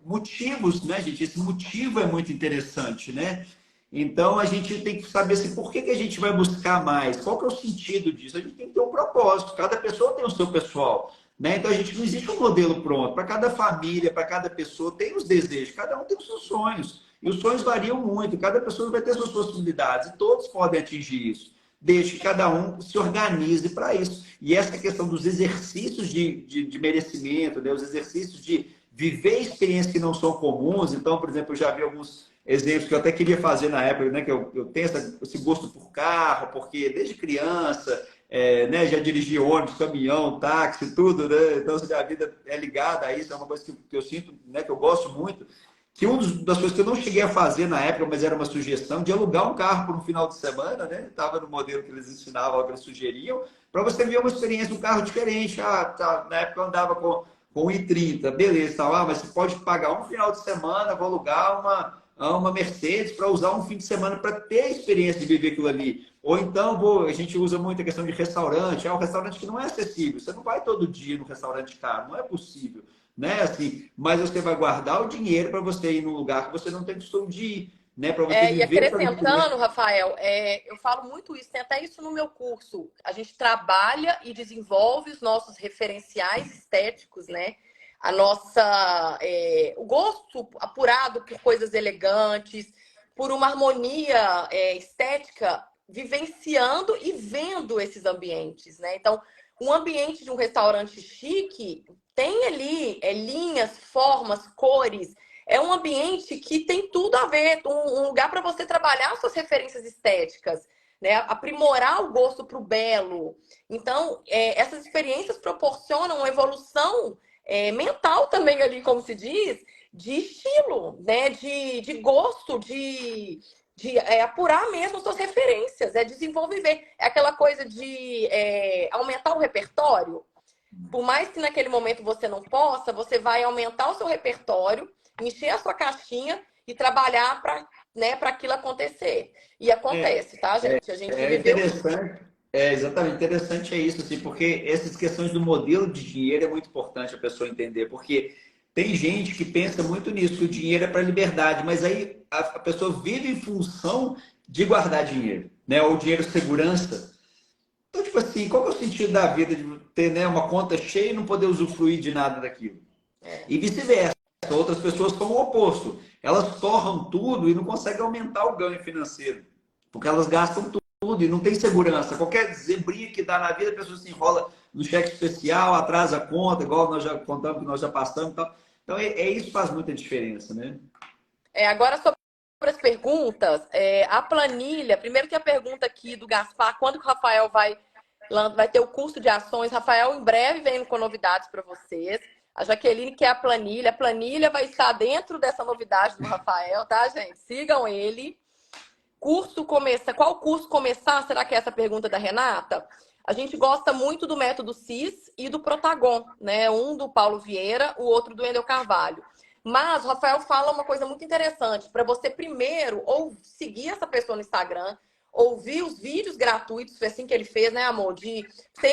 S1: motivos, né, gente? Esse motivo é muito interessante, né? Então a gente tem que saber assim, por que a gente vai buscar mais? Qual que é o sentido disso? A gente tem que ter um propósito, cada pessoa tem o seu pessoal. Né? Então, a gente não existe um modelo pronto. Para cada família, para cada pessoa, tem os desejos, cada um tem os seus sonhos. E os sonhos variam muito, cada pessoa vai ter suas possibilidades, e todos podem atingir isso. Desde que cada um se organize para isso. E essa questão dos exercícios de merecimento, né? Os exercícios de viver experiências que não são comuns. Então, por exemplo, eu já vi alguns exemplos que eu até queria fazer na época, né? Que eu tenho esse gosto por carro, porque desde criança né, já dirigi ônibus, caminhão, táxi, tudo, né? Então, assim, a vida é ligada a isso, é uma coisa que eu sinto, né, que eu gosto muito. Que uma das coisas que eu não cheguei a fazer na época, mas era uma sugestão, de alugar um carro por um final de semana, né? Estava no modelo que eles ensinavam, que eles sugeriam, para você ver uma experiência, um carro diferente. Na época eu andava com o i30, beleza, mas você pode pagar um final de semana, vou alugar a uma Mercedes para usar um fim de semana para ter a experiência de viver aquilo ali. Ou então, a gente usa muito a questão de restaurante. É um restaurante que não é acessível. Você não vai todo dia no restaurante caro, não é possível. Né? Assim, mas você vai guardar o dinheiro para você ir num lugar que você não tem costume de ir, né? Para você
S2: E
S1: viver essa
S2: acrescentando,
S1: experiência.
S2: Rafael, eu falo muito isso, tem até isso no meu curso. A gente trabalha e desenvolve os nossos referenciais estéticos, né? O gosto apurado por coisas elegantes, por uma harmonia estética, vivenciando e vendo esses ambientes, né? Então, um ambiente de um restaurante chique tem ali linhas, formas, cores. É um ambiente que tem tudo a ver, um lugar para você trabalhar suas referências estéticas, né? Aprimorar o gosto para o belo. Então, essas experiências proporcionam uma evolução mental também ali, como se diz, de estilo, né? De gosto, de apurar mesmo suas referências, desenvolver. É aquela coisa de aumentar o repertório. Por mais que naquele momento você não possa, você vai aumentar o seu repertório, encher a sua caixinha e trabalhar para aquilo acontecer. E
S1: É,
S2: acontece, tá, gente? A gente
S1: é
S2: viveu isso.
S1: interessante, exatamente interessante é isso, assim, porque essas questões do modelo de dinheiro é muito importante a pessoa entender, porque tem gente que pensa muito nisso, que o dinheiro é para liberdade, mas aí a pessoa vive em função de guardar dinheiro, né? Ou dinheiro segurança. Então, tipo assim, qual que é o sentido da vida de ter, né, uma conta cheia e não poder usufruir de nada daquilo?
S2: É.
S1: E vice-versa. Outras pessoas são o oposto. Elas torram tudo e não conseguem aumentar o ganho financeiro, porque elas gastam tudo e não tem segurança. Qualquer zebrinha que dá na vida, a pessoa se enrola no cheque especial, atrasa a conta, igual nós já contamos que nós já passamos. Então isso que faz muita diferença, né?
S2: Agora, sobre as perguntas, a planilha, primeiro que a pergunta aqui do Gaspar, quando que o Rafael vai ter o curso de ações? Rafael, em breve, vem com novidades para vocês. A Jaqueline quer a planilha vai estar dentro dessa novidade do Rafael, tá, gente? Sigam ele. Qual curso começar? Será que é essa a pergunta da Renata? A gente gosta muito do método CIS e do Protagon, né? Um do Paulo Vieira, o outro do Endel Carvalho. Mas o Rafael fala uma coisa muito interessante, para você primeiro ou seguir essa pessoa no Instagram, ouvir os vídeos gratuitos, foi assim que ele fez, né, amor?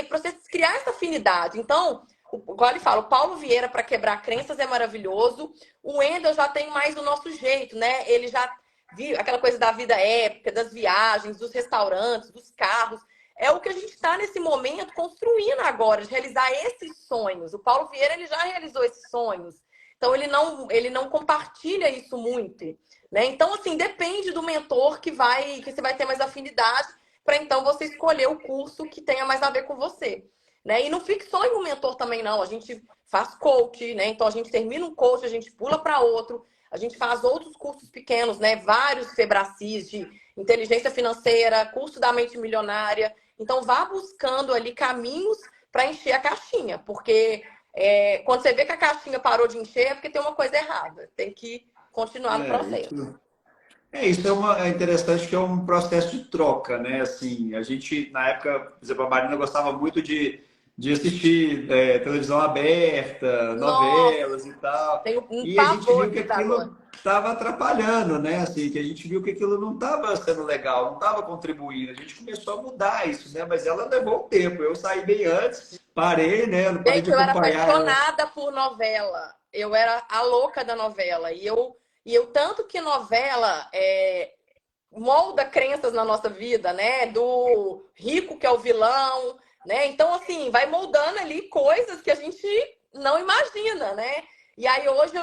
S2: Para você criar essa afinidade. Então, igual ele fala, o Paulo Vieira para quebrar crenças é maravilhoso. O Endel já tem mais do nosso jeito, né? Ele já viu aquela coisa da vida épica, das viagens, dos restaurantes, dos carros. É o que a gente está nesse momento construindo agora, de realizar esses sonhos. O Paulo Vieira ele já realizou esses sonhos. Então, ele não compartilha isso muito, né? Então, assim, depende do mentor que você vai ter mais afinidade para então você escolher o curso que tenha mais a ver com você, né? E não fique só em um mentor também, não. A gente faz coach, né? Então, a gente termina um coach, a gente pula para outro, a gente faz outros cursos pequenos, né? Vários Febracis de inteligência financeira, curso da mente milionária. Então, vá buscando ali caminhos para encher a caixinha, porque quando você vê que a caixinha parou de encher, é porque tem uma coisa errada. Tem que continuar no
S1: É,
S2: processo.
S1: isso é interessante que é um processo de troca, né? Assim, a gente, na época, por exemplo, a Marina gostava muito de assistir televisão aberta,
S2: Nossa,
S1: novelas e tal,
S2: tenho um
S1: e a gente
S2: pavor
S1: viu que
S2: disso agora.
S1: aquilo estava atrapalhando, né? Assim, que a gente viu que aquilo não estava sendo legal, não estava contribuindo. A gente começou a mudar isso, né? Mas ela levou um tempo. Eu saí bem antes, parei, né? Eu não parei de
S2: Gente, eu era
S1: acompanhar ela.
S2: apaixonada por novela. Eu era a louca da novela. E eu tanto que novela molda crenças na nossa vida, né? Do rico que é o vilão, né? Então, assim, vai moldando ali coisas que a gente não imagina, né? E aí hoje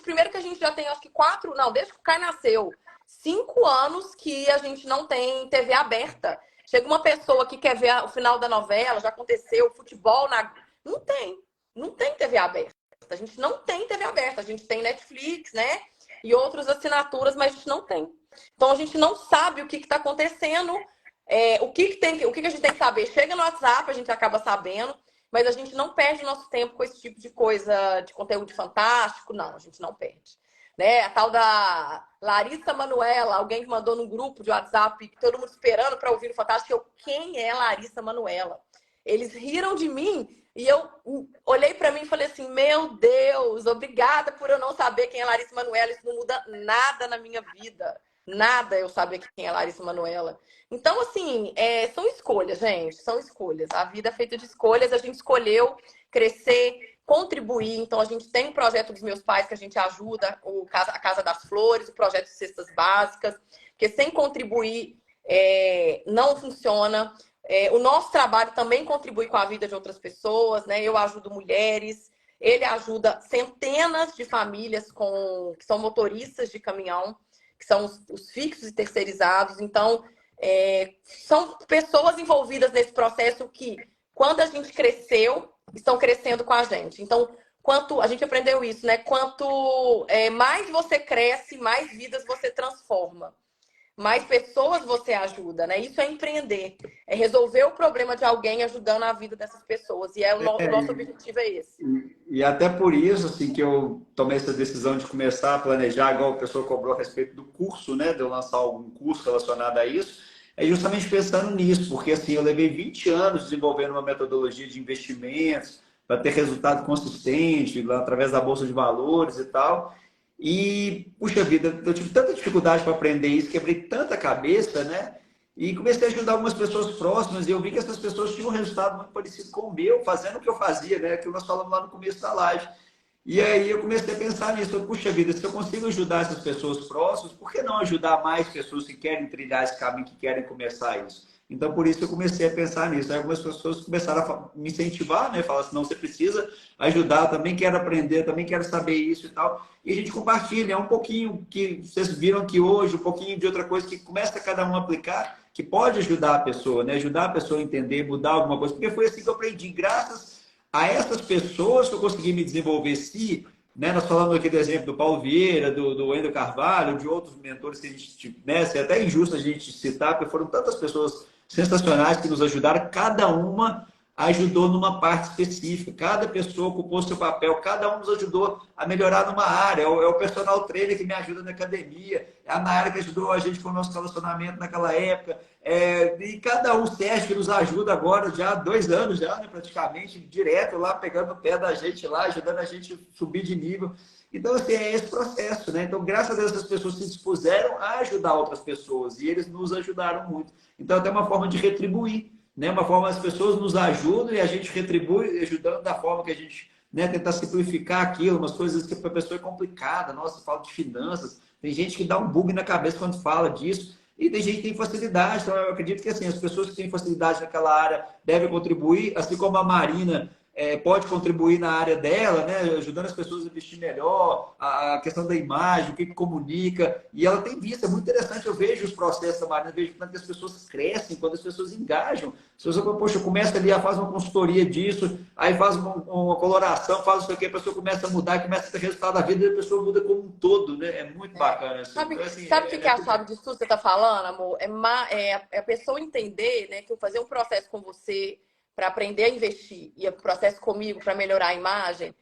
S2: primeiro que a gente já tem, acho que não, desde que o Caio nasceu, 5 anos que a gente não tem TV aberta. Chega uma pessoa que quer ver o final da novela, já aconteceu, futebol na. Não tem. Não tem TV aberta. A gente não tem TV aberta. A gente tem Netflix, né? E outras assinaturas, mas a gente não tem. Então a gente não sabe o que está acontecendo, o que a gente tem que saber. Chega no WhatsApp, a gente acaba sabendo, mas a gente não perde nosso tempo com esse tipo de coisa, de conteúdo fantástico, não, a gente não perde. Né? A tal da Larissa Manoela, alguém que mandou num grupo de WhatsApp, que todo mundo esperando para ouvir o Fantástico, quem é Larissa Manoela? Eles riram de mim E eu olhei para mim e falei assim, meu Deus, obrigada por eu não saber quem é Larissa Manoela. Isso não muda nada na minha vida. Nada eu saber quem é Larissa Manoela. Então, assim, são escolhas, gente. São escolhas. A vida é feita de escolhas. A gente escolheu crescer, contribuir. Então, a gente tem um projeto dos meus pais que a gente ajuda, a Casa das Flores, o projeto de cestas básicas, porque sem contribuir não funciona. O nosso trabalho também contribui com a vida de outras pessoas, né? Eu ajudo mulheres, ele ajuda centenas de famílias que são motoristas de caminhão, que são os fixos e terceirizados. Então, são pessoas envolvidas nesse processo que, quando a gente cresceu, estão crescendo com a gente. Então, a gente aprendeu isso, né? Quanto mais você cresce, mais vidas você transforma. Mais pessoas você ajuda, né? Isso é empreender. É resolver o problema de alguém ajudando a vida dessas pessoas. E o nosso objetivo é esse.
S1: E até por isso, assim, que eu tomei essa decisão de começar a planejar, igual a pessoa cobrou a respeito do curso, né? De eu lançar algum curso relacionado a isso, é justamente pensando nisso, porque assim, eu levei 20 anos desenvolvendo uma metodologia de investimentos para ter resultado consistente, lá, através da Bolsa de Valores e tal. E, puxa vida, eu tive tanta dificuldade para aprender isso, quebrei tanta cabeça, né? E comecei a ajudar algumas pessoas próximas e eu vi que essas pessoas tinham um resultado muito parecido com o meu, fazendo o que eu fazia, né? Que nós falamos lá no começo da live. E aí eu comecei a pensar nisso. Puxa vida, se eu consigo ajudar essas pessoas próximas, por que não ajudar mais pessoas que querem trilhar esse caminho, que querem começar isso? Então, por isso eu comecei a pensar nisso. Aí algumas pessoas começaram a me incentivar, né? Falar assim, não, você precisa ajudar, também quero aprender, também quero saber isso e tal. E a gente compartilha um pouquinho que vocês viram aqui hoje, um pouquinho de outra coisa que começa cada um a aplicar, que pode ajudar a pessoa, né? Ajudar a pessoa a entender, mudar alguma coisa. Porque foi assim que eu aprendi, graças a essas pessoas que eu consegui me desenvolver. Se, né, nós falamos aqui do exemplo do Paulo Vieira, do Wendel Carvalho, de outros mentores que a gente, né, é até injusto a gente citar, porque foram tantas pessoas sensacionais que nos ajudaram, cada uma ajudou numa parte específica, cada pessoa ocupou seu papel, cada um nos ajudou a melhorar numa área. É o personal trainer que me ajuda na academia, é a Nayara que ajudou a gente com o nosso relacionamento naquela época, e cada um, o Sérgio que nos ajuda agora, já há 2 anos, já, né, praticamente, direto lá, pegando o pé da gente lá, ajudando a gente a subir de nível. Então, assim, é esse processo, né? Então, graças a Deus, as pessoas se dispuseram a ajudar outras pessoas e eles nos ajudaram muito. Então, até uma forma de retribuir, né? Uma forma, as pessoas nos ajudam e a gente retribui ajudando da forma que a gente, né, tentar simplificar aquilo, umas coisas que para a pessoa é complicada. Nossa, fala de finanças, tem gente que dá um bug na cabeça quando fala disso. E tem gente que tem facilidade, então eu acredito que assim, as pessoas que têm facilidade naquela área devem contribuir, assim como a Marina pode contribuir na área dela, né, ajudando as pessoas a vestir melhor, a questão da imagem, o que comunica, e ela tem visto, é muito interessante, eu vejo os processos da Marina, vejo quando as pessoas crescem, quando as pessoas engajam, se você, poxa, começa ali, faz uma consultoria disso, aí faz uma coloração, faz não sei o que, a pessoa começa a mudar, começa a ter resultado da vida, e a pessoa muda como um todo, né, é muito bacana. Assim.
S2: Sabe,
S1: Então, assim,
S2: sabe o que é a chave disso tudo que você está falando, amor? É a pessoa entender, né, que eu fazer um processo com você para aprender a investir e o processo comigo para melhorar a imagem,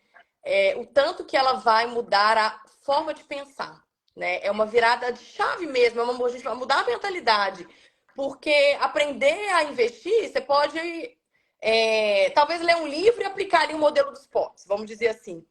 S2: o tanto que ela vai mudar a forma de pensar, né? É uma virada de chave mesmo, a gente vai mudar a mentalidade. Porque aprender a investir, você pode talvez ler um livro e aplicar ali um modelo dos potes, vamos dizer assim.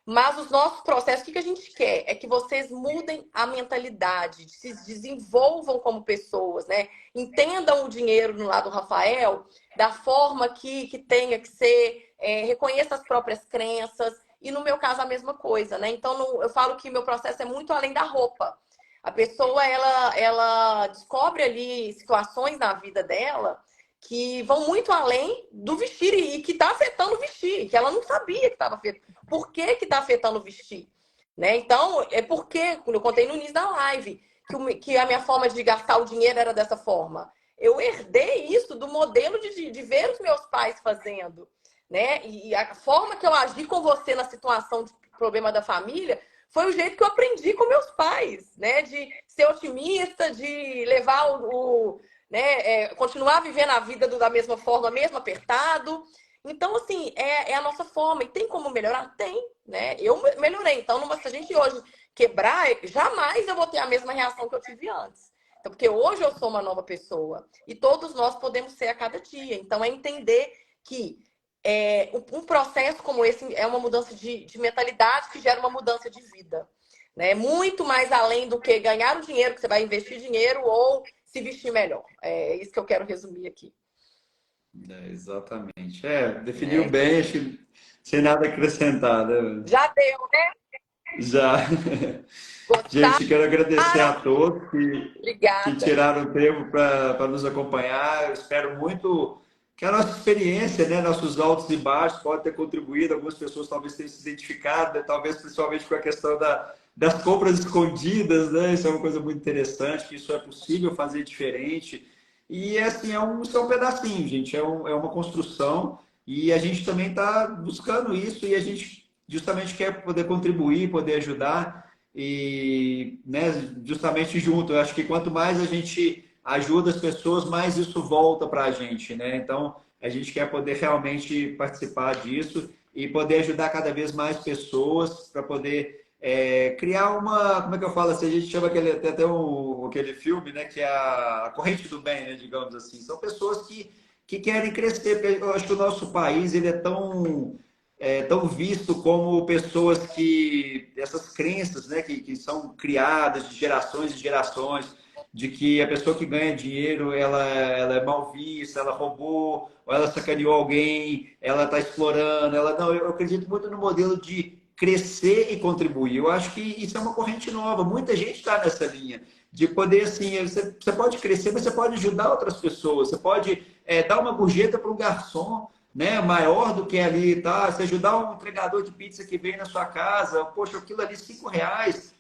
S2: Mas os nossos processos, o que a gente quer? É que vocês mudem a mentalidade, se desenvolvam como pessoas, né? Entendam o dinheiro no lado do Rafael da forma que tenha que ser, reconheça as próprias crenças, e no meu caso a mesma coisa, né? Então eu falo que meu processo é muito além da roupa. A pessoa, ela descobre ali situações na vida dela que vão muito além do vestir e que está afetando o vestir, que ela não sabia que estava afetando. Por que está afetando o vestir? Né? Então, é porque, quando eu contei no início da live, que a minha forma de gastar o dinheiro era dessa forma. Eu herdei isso do modelo de ver os meus pais fazendo. Né? E a forma que eu agi com você na situação de problema da família foi o jeito que eu aprendi com meus pais, né? De ser otimista, de levar né? Continuar vivendo a vida da mesma forma, mesmo apertado. Então, assim, é a nossa forma. E tem como melhorar? Tem, né? Eu melhorei. Então, se a gente hoje quebrar, jamais eu vou ter a mesma reação que eu tive antes. Então, porque hoje eu sou uma nova pessoa. E todos nós podemos ser a cada dia. Então, é entender que um processo como esse é uma mudança de mentalidade que gera uma mudança de vida. Né? Muito mais além do que ganhar o dinheiro, que você vai investir dinheiro ou se vestir melhor. É isso que eu quero resumir aqui.
S1: Exatamente. Definiu
S2: Né?
S1: bem, acho que sem nada a acrescentar, né?
S2: Já deu, né?
S1: Já.
S2: Gostaram?
S1: Gente, quero agradecer a todos que
S2: Obrigada.
S1: tiraram tempo para nos acompanhar. Eu espero muito que a nossa experiência, né, nossos altos e baixos, pode ter contribuído. Algumas pessoas talvez tenham se identificado, né, talvez principalmente com a questão das compras escondidas, né? Isso é uma coisa muito interessante, que isso é possível fazer diferente. E assim, isso é um pedacinho, gente, é uma construção. E a gente também está buscando isso e a gente justamente quer poder contribuir, poder ajudar e, né, justamente junto. Eu acho que quanto mais a gente ajuda as pessoas, mais isso volta para a gente, né? Então, a gente quer poder realmente participar disso e poder ajudar cada vez mais pessoas para poder criar uma, como é que eu falo assim, a gente chama tem até aquele filme, né, que é a corrente do bem, né, digamos assim. São pessoas que querem crescer. Eu acho que o nosso país ele tão visto como pessoas que essas crenças, né, que são criadas de gerações e gerações, de que a pessoa que ganha dinheiro ela é mal vista, ela roubou, ou ela sacaneou alguém, ela está explorando, ela não. Eu acredito muito no modelo de crescer e contribuir. Eu acho que isso é uma corrente nova. Muita gente está nessa linha de poder assim, você pode crescer, mas você pode ajudar outras pessoas. Você pode dar uma gorjeta para um garçom, né, maior do que ali, tá? Se ajudar um entregador de pizza que vem na sua casa, poxa, aquilo ali, R$ 5.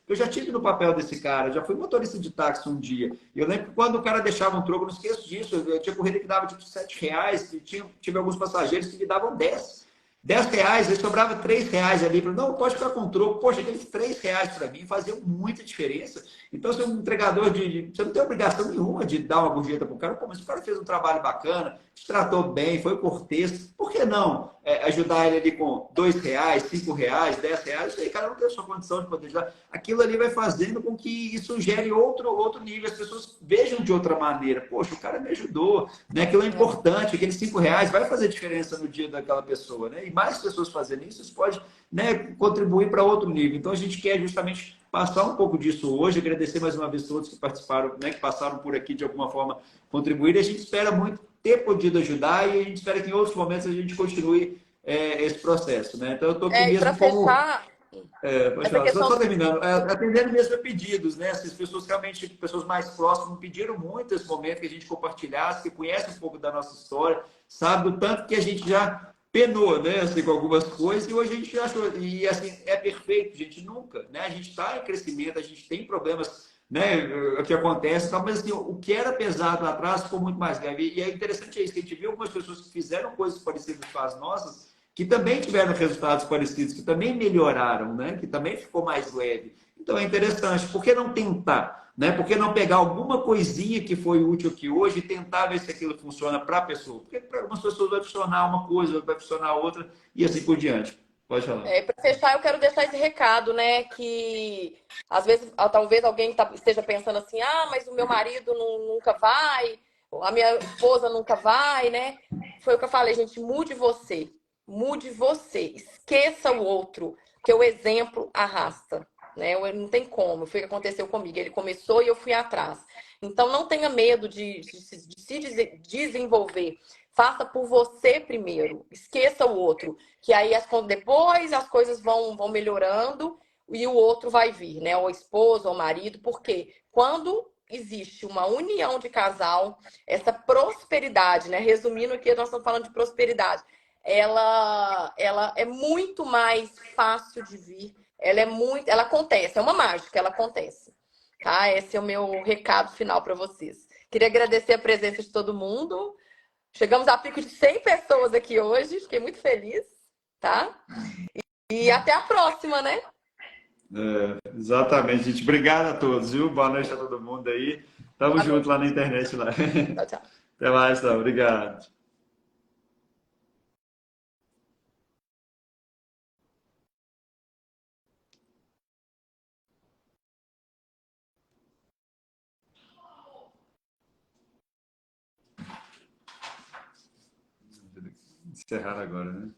S1: Eu já tive no papel desse cara, já fui motorista de táxi um dia. Eu lembro que quando o cara deixava um troco, eu não esqueço disso, eu tinha corrida que dava tipo R$ 7, e tive alguns passageiros que me davam 10 reais, aí sobrava R$ 3 ali. Não, pode ficar com troco. Poxa, aqueles R$ 3 para mim faziam muita diferença. Então, se um entregador você não tem obrigação nenhuma de dar uma gorjeta para o cara. Pô, mas o cara fez um trabalho bacana, te tratou bem, foi cortês. Por que não ajudar ele ali com R$ 2, R$ 5, R$ 10? Aí, cara, não tem a sua condição de poder ajudar. Aquilo ali vai fazendo com que isso gere outro nível. As pessoas vejam de outra maneira. Poxa, o cara me ajudou, né? Aquilo é importante. Aqueles R$ 5 vai fazer diferença no dia daquela pessoa, né? E mais pessoas fazendo isso, isso pode, né, contribuir para outro nível. Então, a gente quer justamente passar um pouco disso hoje, agradecer mais uma vez todos que participaram, né, que passaram por aqui de alguma forma contribuir. E a gente espera muito ter podido ajudar e a gente espera que em outros momentos a gente continue esse processo, né? Então eu estou aqui
S2: E para
S1: mesmo como
S2: fechar,
S1: pode
S2: essa
S1: falar,
S2: questão
S1: só terminando, atendendo mesmo a pedidos, né? Essas pessoas realmente, pessoas mais próximas, pediram muito esse momento que a gente compartilhasse, que conhece um pouco da nossa história, sabe do tanto que a gente já penou, né? Assim, com algumas coisas, e hoje a gente achou, e assim, é perfeito, gente, nunca, né? A gente está em crescimento, a gente tem problemas, né? O que acontece, tal, mas assim, o que era pesado lá atrás ficou muito mais leve. E é interessante isso, que a gente viu algumas pessoas que fizeram coisas parecidas com as nossas, que também tiveram resultados parecidos, que também melhoraram, né? Que também ficou mais leve. Então é interessante. Por que não tentar? Né? Por que não pegar alguma coisinha que foi útil aqui hoje e tentar ver se aquilo funciona para a pessoa? Porque para algumas pessoas vai funcionar uma coisa, vai funcionar outra e assim por diante. Pode falar.
S2: Para fechar, eu quero deixar esse recado, né? Que às vezes, talvez alguém esteja pensando assim: ah, mas o meu marido nunca vai, a minha esposa nunca vai, né? Foi o que eu falei, gente: mude você, mude você, esqueça o outro, porque o exemplo arrasta, né? Não tem como. Foi o que aconteceu comigo. Ele começou e eu fui atrás. Então, não tenha medo de se desenvolver. Faça por você primeiro, esqueça o outro que aí depois as coisas vão melhorando e o outro vai vir, né? Ou a esposa ou o marido, porque quando existe uma união de casal, essa prosperidade, né? Resumindo aqui, nós estamos falando de prosperidade, ela é muito mais fácil de vir, ela acontece, é uma mágica, ela acontece, tá? Esse é o meu recado final para vocês. Queria agradecer a presença de todo mundo. Chegamos a pico de 100 pessoas aqui hoje, fiquei muito feliz, tá? E até a próxima, né?
S1: Exatamente, gente. Obrigado a todos, viu? Boa noite a todo mundo aí. Tamo
S2: Boa
S1: junto
S2: noite.
S1: lá na internet lá.
S2: Tchau, tchau.
S1: Até mais, então. Obrigado. encerrar agora, né?